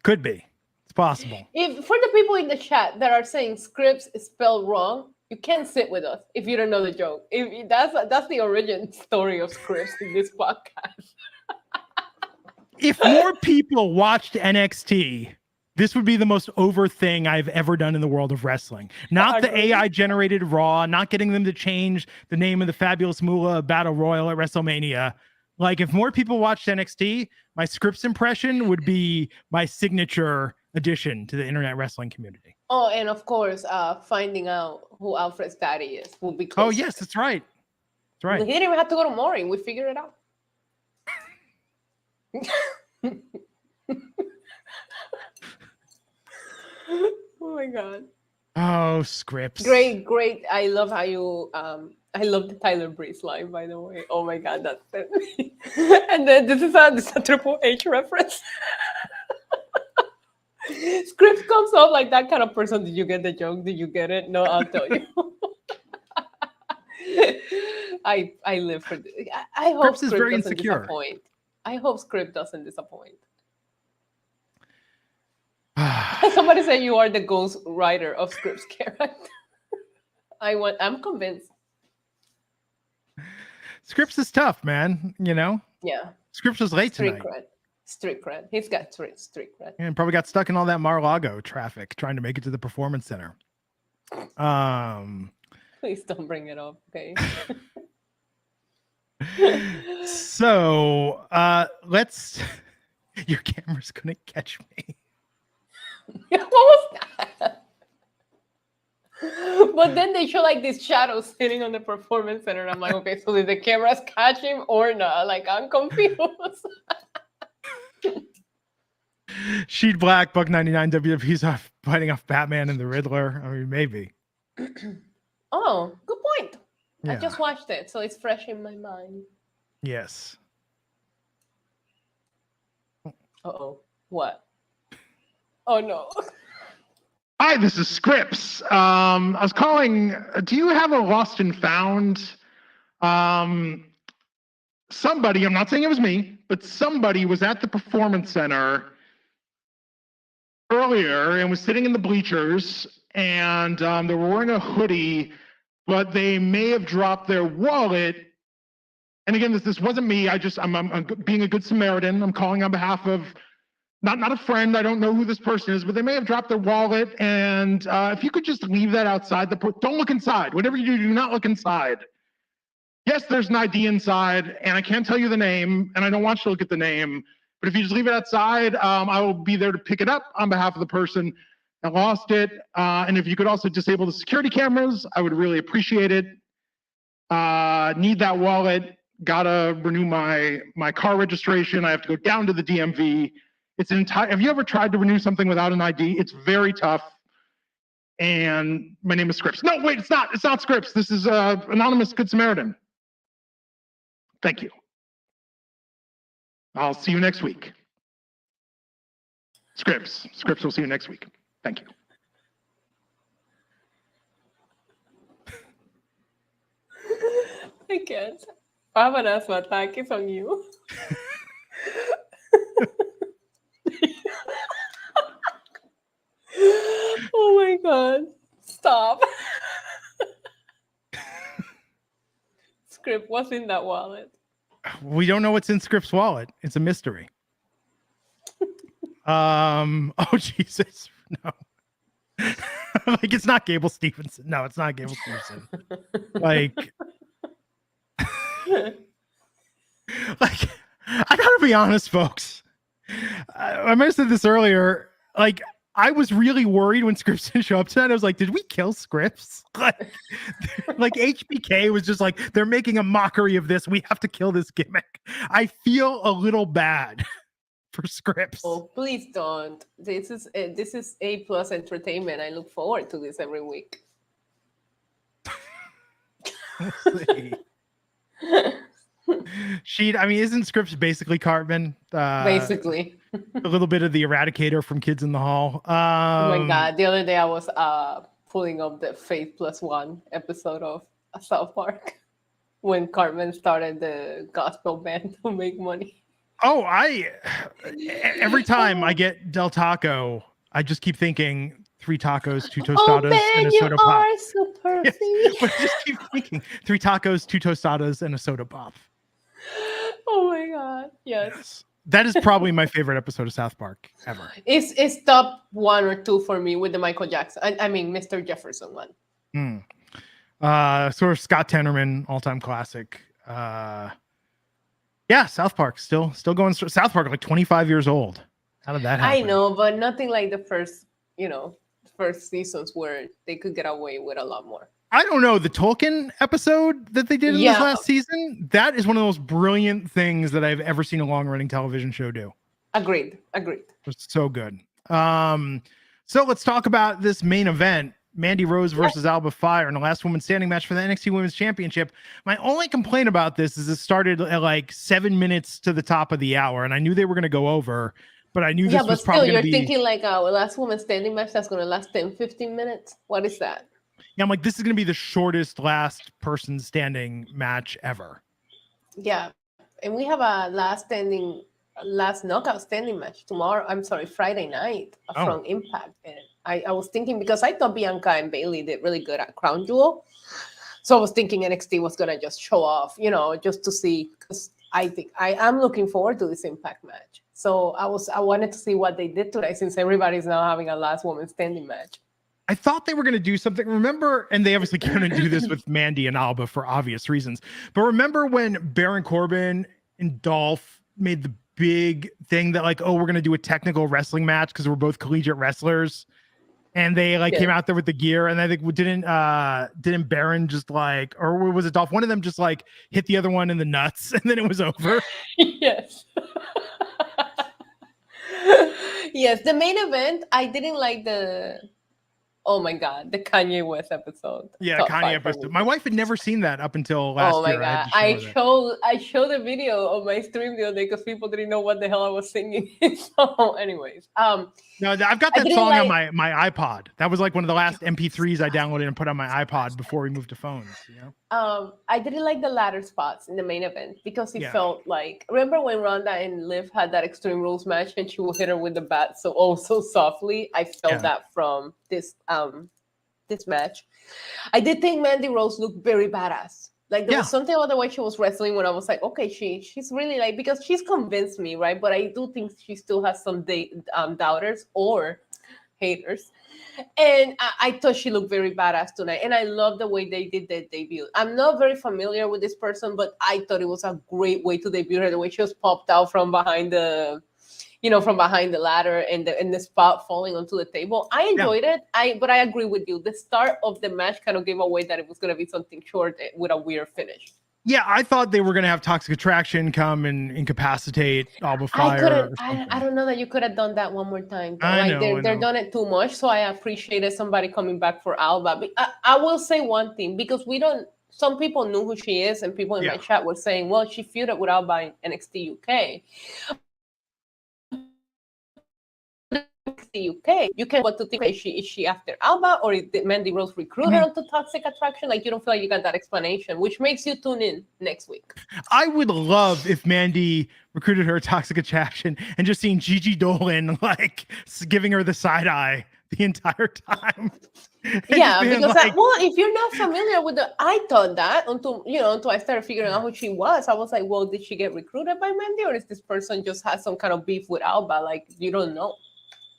Could be. It's possible. If for the people in the chat that are saying Scripps is spelled wrong, you can't sit with us if you don't know the joke. If that's the origin story of Scripps in this podcast. If more people watched NXT, this would be the most over thing I've ever done in the world of wrestling. Not the AI generated Raw, not getting them to change the name of the Fabulous Moolah Battle Royal at WrestleMania. Like, if more people watched NXT, my Scripps impression would be my signature addition to the internet wrestling community. Oh, and of course, finding out who Alfred's daddy is will be close. Oh, yes, that's right. That's right. He didn't even have to go to Mooring. We figured it out. Oh my God. Oh, Scripps. Great. I love how you I love the Tyler Breeze line, by the way. Oh my God, that's it. And then this is a Triple H reference. Scripps comes off like that kind of person. Did you get the joke? Did you get it? No, I'll tell you. I live for this. I hope Scripps is Script very doesn't insecure. disappoint. I hope Script doesn't disappoint. Somebody said you are the ghost writer of Script's character. I'm convinced. Scripps is tough, man. You know, Yeah. Scripps was late Street tonight. cred. Street cred. He's got street cred. And probably got stuck in all that Mar-a-Lago traffic trying to make it to the Performance Center. Please don't bring it up, okay? So let's. Your camera's gonna catch me. What was that? But then they show like these shadows sitting on the Performance Center, and I'm like, okay, so did the cameras catch him or not? Like, I'm confused. Sheet Black, Buck 99, WWE's off fighting off Batman and the Riddler. I mean, maybe. Oh, good point. I Yeah. just watched it, so it's fresh in my mind. Yes. Uh-oh. What? Oh, no. Hi, this is Scripps. I was calling. Do you have a lost and found? Somebody, I'm not saying it was me, but somebody was at the Performance Center earlier and was sitting in the bleachers, and they were wearing a hoodie, but they may have dropped their wallet. And again, this wasn't me. I'm being a good Samaritan. I'm calling on behalf of not a friend. I don't know who this person is, but they may have dropped their wallet. And if you could just leave that outside don't look inside. Whatever you do not look inside. Yes, there's an ID inside, and I can't tell you the name, and I don't want you to look at the name. But if you just leave it outside, I will be there to pick it up on behalf of the person that lost it. And if you could also disable the security cameras, I would really appreciate it. Need that wallet. Gotta renew my car registration. I have to go down to the DMV. Have you ever tried to renew something without an ID? It's very tough. And my name is Scripps. No, wait, it's not. It's not Scripps. This is anonymous Good Samaritan. Thank you. I'll see you next week. Scripps will see you next week. Thank you. I can't. I have an asthma attack. It's on you. Oh my God. Stop. Script, what's in that wallet? We don't know what's in Scripps' wallet. It's a mystery. Oh Jesus, no. Like, it's not Gable Stevenson. No, it's not Gable Stevenson. Like, I gotta be honest, folks. I might have said this earlier. Like, I was really worried when Scripps didn't show up tonight. I was like, did we kill Scripps? Like HBK was just like, they're making a mockery of this. We have to kill this gimmick. I feel a little bad for Scripps. Oh, please don't. This is A+ entertainment. I look forward to this every week. We'll see. Isn't Scripps basically Cartman? Basically. A little bit of the Eradicator from Kids in the Hall. Oh my God. The other day I was pulling up the Faith Plus One episode of South Park when Cartman started the gospel band to make money. Oh, every time I get Del Taco, I just keep thinking 3 tacos, 2 tostadas, and a soda pop. Super Yes, but I just keep thinking 3 tacos, 2 tostadas, and a soda pop. Oh my God. Yes. That is probably my favorite episode of South Park ever. It's top 1 or 2 for me with the Michael Jackson. I mean, Mr. Jefferson one. Sort of Scott Tenorman, all-time classic. Yeah, South Park still going. South Park like 25 years old. How did that happen? I know, but nothing like the first seasons where they could get away with a lot more. I don't know. The Tolkien episode that they did in this last season, that is one of the most brilliant things that I've ever seen a long-running television show do. Agreed. It's so good. So let's talk about this main event. Mandy Rose versus Alba Fire in the last woman standing match for the NXT Women's Championship. My only complaint about this is it started at like 7 minutes to the top of the hour, and I knew they were going to go over, but I knew this was probably going to be... You're thinking like a last woman standing match that's going to last 10, 15 minutes? What is that? Yeah, I'm like, this is going to be the shortest last person standing match ever. Yeah, and we have a last knockout standing match tomorrow. I'm sorry, Friday night from Impact. And I was thinking, because I thought Bianca and Bailey did really good at Crown Jewel, so I was thinking NXT was gonna just show off, just to see, because I think I am looking forward to this Impact match. So I wanted to see what they did today, since everybody's now having a last woman standing match. I thought they were going to do something. Remember, and they obviously couldn't do this with Mandy and Alba for obvious reasons. But remember when Baron Corbin and Dolph made the big thing that like, oh, we're going to do a technical wrestling match because we're both collegiate wrestlers, and they like came out there with the gear, and I think didn't Baron just like, or was it Dolph? One of them just like hit the other one in the nuts, and then it was over. Yes. Yes, the main event, I didn't like oh my God, the Kanye West episode. Yeah, Kanye episode. My wife had never seen that up until last year. Oh my God. I showed the video on my stream the other day because people didn't know what the hell I was singing. So anyways. No, I've got that song on my iPod. That was like one of the last MP3s I downloaded and put on my iPod before we moved to phones. I didn't like the ladder spots in the main event because it felt like, remember when Ronda and Liv had that Extreme Rules match and she would hit her with the bat so softly? I felt that from this match. I did think Mandy Rose looked very badass. Like there was something about the way she was wrestling when I was like, okay, she's really like, because she's convinced me, right? But I do think she still has some doubters or haters. And I thought she looked very badass tonight. And I love the way they did their debut. I'm not very familiar with this person, but I thought it was a great way to debut her. The way she was popped out from behind the ladder and the spot falling onto the table. I enjoyed it. But I agree with you. The start of the match kind of gave away that it was going to be something short with a weird finish. Yeah, I thought they were going to have Toxic Attraction come and incapacitate Alba Fire. I don't know that you could have done that one more time. I know. They're done it too much, so I appreciated somebody coming back for Alba. But I will say one thing, because some people knew who she is, and people in my chat were saying, well, she feuded with Alba in NXT UK. The UK, you can what to think, is she after Alba, or did Mandy Rose recruit her onto Toxic Attraction? Like, you don't feel like you got that explanation, which makes you tune in next week. I would love if Mandy recruited her Toxic Attraction and just seeing Gigi Dolan like giving her the side eye the entire time. Yeah, because if you're not familiar with I thought that until I started figuring out who she was. I was like, well, did she get recruited by Mandy, or is this person just has some kind of beef with Alba? Like, you don't know.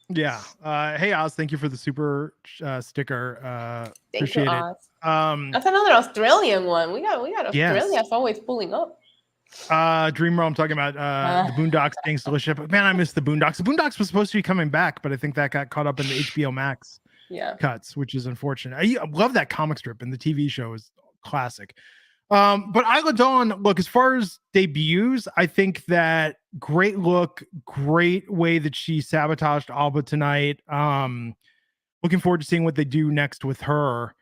Yeah. Hey, Oz, thank you for the super sticker. Thank you, Oz. That's another Australian one. We got Australia always pulling up. Dream Row, I'm talking about the Boondocks Gangsta Ship. Man, I missed the Boondocks. The Boondocks was supposed to be coming back, but I think that got caught up in the HBO Max cuts, which is unfortunate. I love that comic strip, and the TV show is classic. But Isla Dawn, look, as far as debuts, I think that great look, great way that she sabotaged Alba tonight. Looking forward to seeing what they do next with her.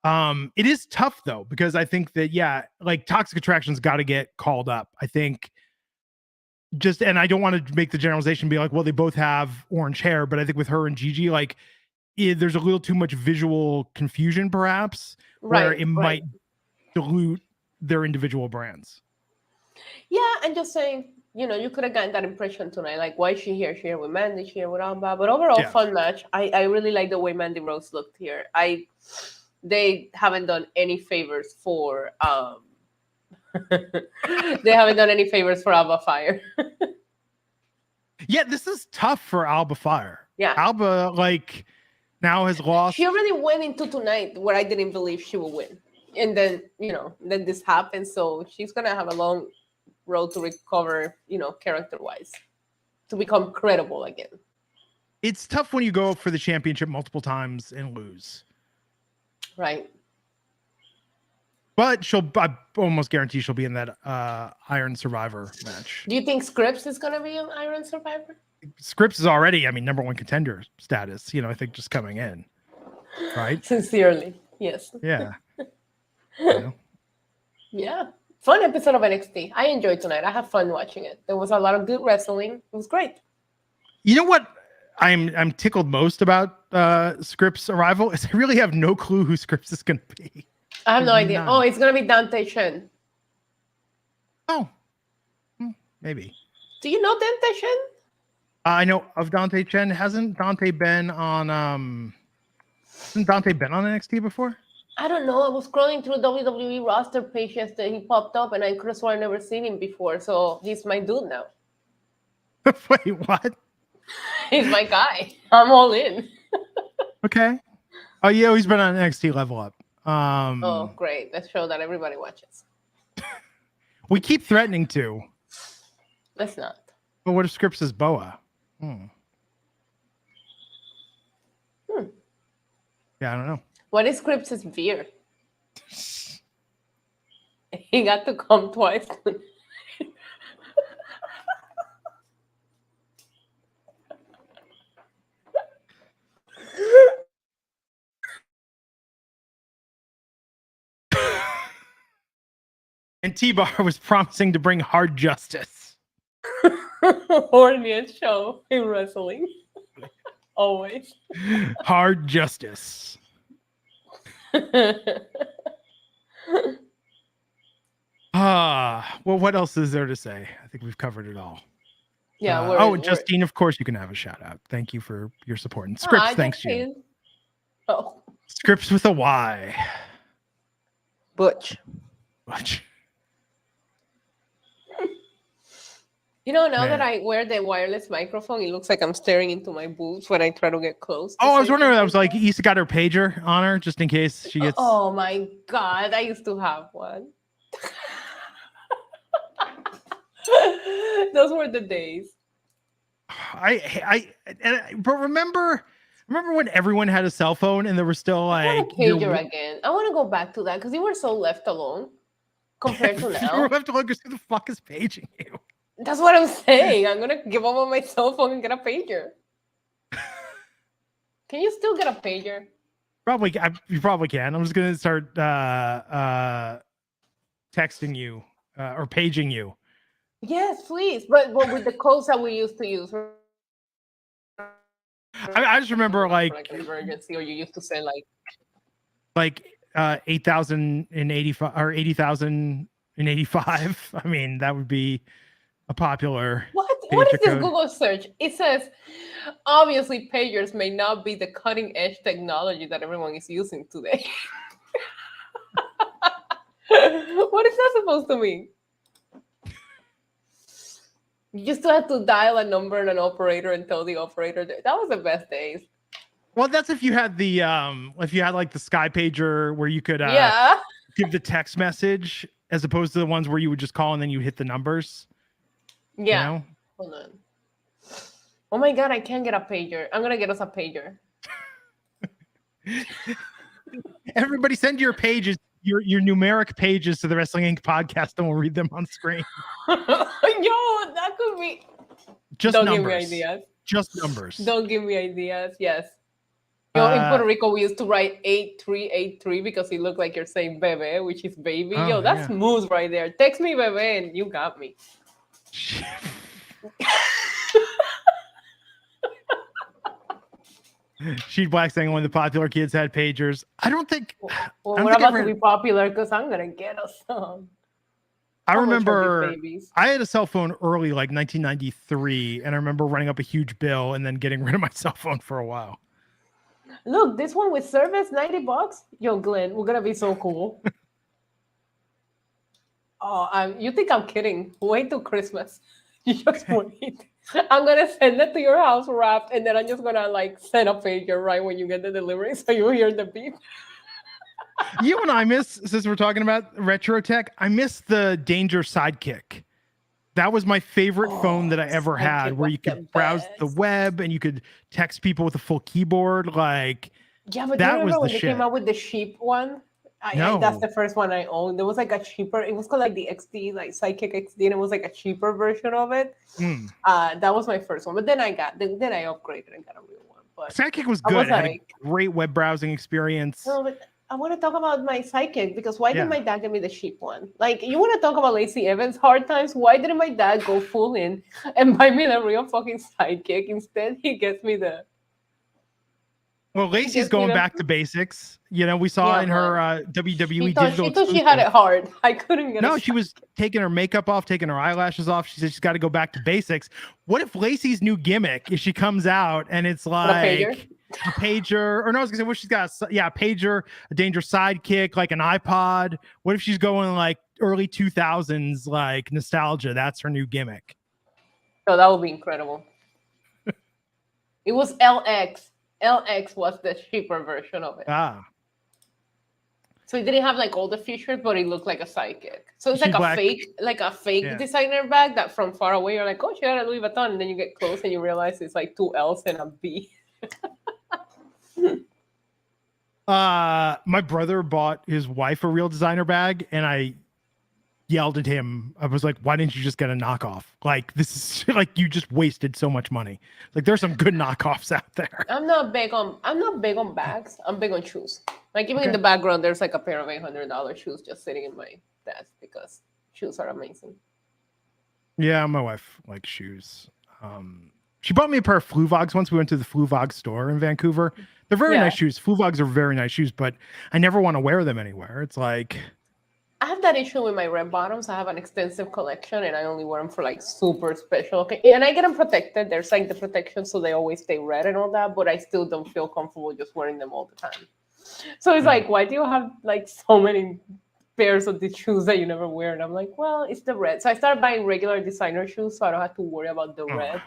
It is tough though, because I think that, like Toxic Attraction's got to get called up. I think and I don't want to make the generalization be like, well, they both have orange hair, but I think with her and Gigi, like there's a little too much visual confusion perhaps, where it might dilute their individual brands. Yeah, and just saying, you could have gotten that impression tonight. Like, why is she here? She here with Mandy, she here with Alba. But overall, fun match. I really like the way Mandy Rose looked here. They haven't done any favors for they haven't done any favors for Alba Fire. Yeah, this is tough for Alba Fire. Yeah, Alba now has lost. She already went into tonight where I didn't believe she would win. And then, then this happened. So she's going to have a long road to recover, character-wise, to become credible again. It's tough when you go for the championship multiple times and lose. Right. But I almost guarantee she'll be in that Iron Survivor match. Do you think Scripps is going to be an Iron Survivor? Scripps is already, number one contender status, I think just coming in. Right? Sincerely. Yes. Yeah. Yeah, fun episode of NXT. I enjoyed tonight. I had fun watching it. There was a lot of good wrestling. It was great. You know what I'm tickled most about Scripps' arrival is I really have no clue who Scripps is going to be. I have no idea. None. Oh, it's gonna be Dante Chen. Oh, maybe. Do you know Dante Chen? I know of Dante Chen. Hasn't Dante been on NXT before? I don't know. I was scrolling through WWE roster pages that he popped up, and I could have sworn I've never seen him before. So he's my dude now. Wait, what? He's my guy. I'm all in. Okay. Oh yeah, he's been on NXT Level Up. Oh, great. Let's show that everybody watches. We keep threatening to. Let's not. But what if Scripps is Boa? Yeah, I don't know. What is Scripps' beer? He got to come twice. And T-Bar was promising to bring hard justice. Horniest show in wrestling. Always. Hard justice. Well, what else is there to say? I think we've covered it all. Yeah. Justine, of course, you can have a shout out. Thank you for your support. And Scripps, thanks you. Oh. Scripps with a Y. Butch. You know, now that I wear the wireless microphone, it looks like I'm staring into my boobs when I try to get close. Oh, I was wondering if that was like Issa got her pager on her just in case she gets. Oh my God, I used to have one. Those were the days. But remember when everyone had a cell phone and there were still like I want a pager again. I want to go back to that because you were so left alone compared to now. You were left alone because who the fuck is paging you? That's what I'm saying. I'm gonna give up on my cell phone and get a pager. Can you still get a pager? Probably, you probably can. I'm just gonna start texting you or paging you. Yes, please. But with the codes that we used to use. I just remember like an emergency, or you used to say like 8,085 or 80,085. I mean, that would be a popular. What is this Google search? It says, obviously, pagers may not be the cutting edge technology that everyone is using today. What is that supposed to mean? You just had to dial a number and an operator and tell the operator that was the best days. Well, that's if you had the like the Sky pager where you could give the text message as opposed to the ones where you would just call and then you hit the numbers. Yeah. You know? Hold on. Oh my God, I can't get a pager. I'm gonna get us a pager. Everybody send your pages, your numeric pages to the Wrestling Inc. podcast, and we'll read them on screen. Yo, that could be. Just Don't numbers. give me ideas. Just numbers. Don't give me ideas. Yes. Yo, in Puerto Rico, we used to write 8383 because it looked like you're saying bebe, which is baby. Yo, that's smooth right there. Text me bebe and you got me. Sheet Black saying one of the popular kids had pagers. I don't think. Well, we're about to be popular because I'm gonna get us some. I remember I had a cell phone early, like 1993, and I remember running up a huge bill and then getting rid of my cell phone for a while. Look, this one with service, $90. Yo, Glenn, we're gonna be so cool. Oh, you think I'm kidding? Wait till Christmas. You just wait. I'm gonna send it to your house wrapped, and then I'm just gonna like send a pager right when you get the delivery, so you hear the beep. You know what I miss, since we're talking about retro tech? I miss the Danger Sidekick. That was my favorite phone that I ever had, where you could browse the web and you could text people with a full keyboard. Like, yeah, but that do you remember when they shit. came out with the sheep one? No. That's the first one I owned. There was like a cheaper. It was called like the XD, like Sidekick XD, and it was like a cheaper version of it. That was my first one, but then I upgraded and got a real one. But Sidekick was good. It had a great web browsing experience. No, but I want to talk about my sidekick because why Yeah. did my dad give me the cheap one? Like, you want to talk about Lacey Evans hard times? Why didn't my dad go full in and buy me the real fucking sidekick? Instead, he gets me the. Well, Lacey's gets me going the- back to basics. You know, we saw Yeah, in her WWE She thought, digital she thought she had exclusive. it hard. I couldn't get No, a she was taking her makeup off, taking her eyelashes off. She said she's got to go back to basics. What if Lacey's new gimmick is she comes out and it's like pager? a pager, or no, I was gonna say what she's got. Yeah, a pager, a dangerous sidekick, like an iPod. What if she's going like early 2000s, like nostalgia? That's her new gimmick. So that would be incredible. It was LX. LX was the cheaper version of it. Ah, So it didn't have like all the features, but it looked like a sidekick. So it's She's like black. a fake Yeah. designer bag that from far away you're like, oh, she had a Louis Vuitton, and then you get close and you realize it's like 2 L's and a B. My brother bought his wife a real designer bag, and I yelled at him. I was like, why didn't you just get a knockoff? Like, this is like, you just wasted so much money. Like, there's some good knockoffs out there. I'm not big on bags. I'm big on shoes. Like even in Okay. the background, there's like a pair of $800 shoes just sitting in my desk because shoes are amazing. Yeah, my wife likes shoes. She bought me a pair of Fluvogs once. We went to the Fluvog store in Vancouver. They're very Yeah. nice shoes. Fluvogs are very nice shoes, but I never want to wear them anywhere. It's like, I have that issue with my red bottoms. I have an extensive collection and I only wear them for like super special. Okay. And I get them protected. There's like the protection so they always stay red and all that, but I still don't feel comfortable just wearing them all the time. So it's like, why do you have like so many pairs of these shoes that you never wear? And I'm like, well, it's the red. So I started buying regular designer shoes so I don't have to worry about the red.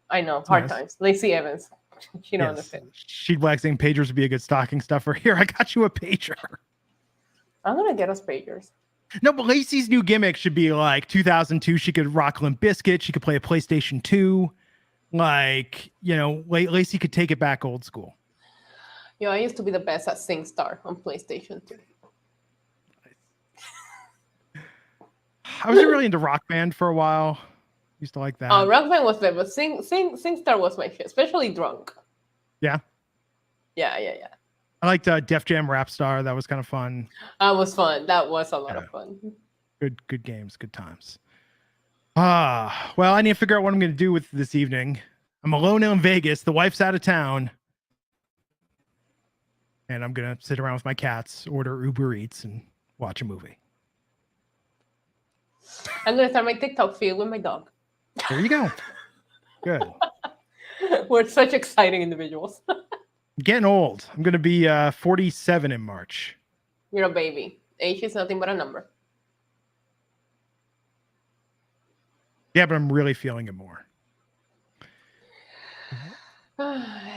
I know, hard nice. times. Lacey Evans. She don't yes, understand. she'd wax saying pagers would be a good stocking stuffer. Here, I got you a pager. I'm gonna get us pagers. No, but Lacey's new gimmick should be like 2002. She could rock Limp Bizkit. She could play a PlayStation 2. Like, you know, Lacey could take it back old school. You know, I used to be the best at SingStar on PlayStation 2. I was really into Rock Band for a while. Used to like that. Rock Band was there, but SingStar was my shit, especially Drunk. Yeah. Yeah. I liked Def Jam Rap Star. That was kind of fun. That was fun. That was a lot of fun. Good games, good times. Well, I need to figure out what I'm going to do with this evening. I'm alone in Vegas. The wife's out of town. And I'm going to sit around with my cats, order Uber Eats, and watch a movie. I'm gonna start my TikTok feed with my dog. There you go. Good. We're such exciting individuals. Getting old. I'm going to be 47 in March. You're a baby. Age is nothing but a number. Yeah, but I'm really feeling it more.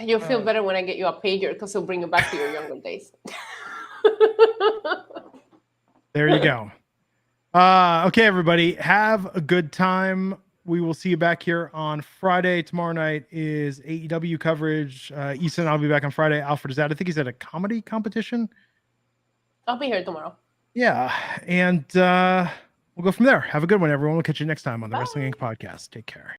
You'll feel better when I get you a pager because it'll bring you back to your younger days. There you go. Okay, everybody. Have a good time. We will see you back here on Friday. Tomorrow night is AEW coverage. Ethan, I'll be back on Friday. Alfred is out. I think he's at a comedy competition. I'll be here tomorrow. Yeah. And we'll go from there. Have a good one, everyone. We'll catch you next time on the Bye. Wrestling Inc. podcast. Take care.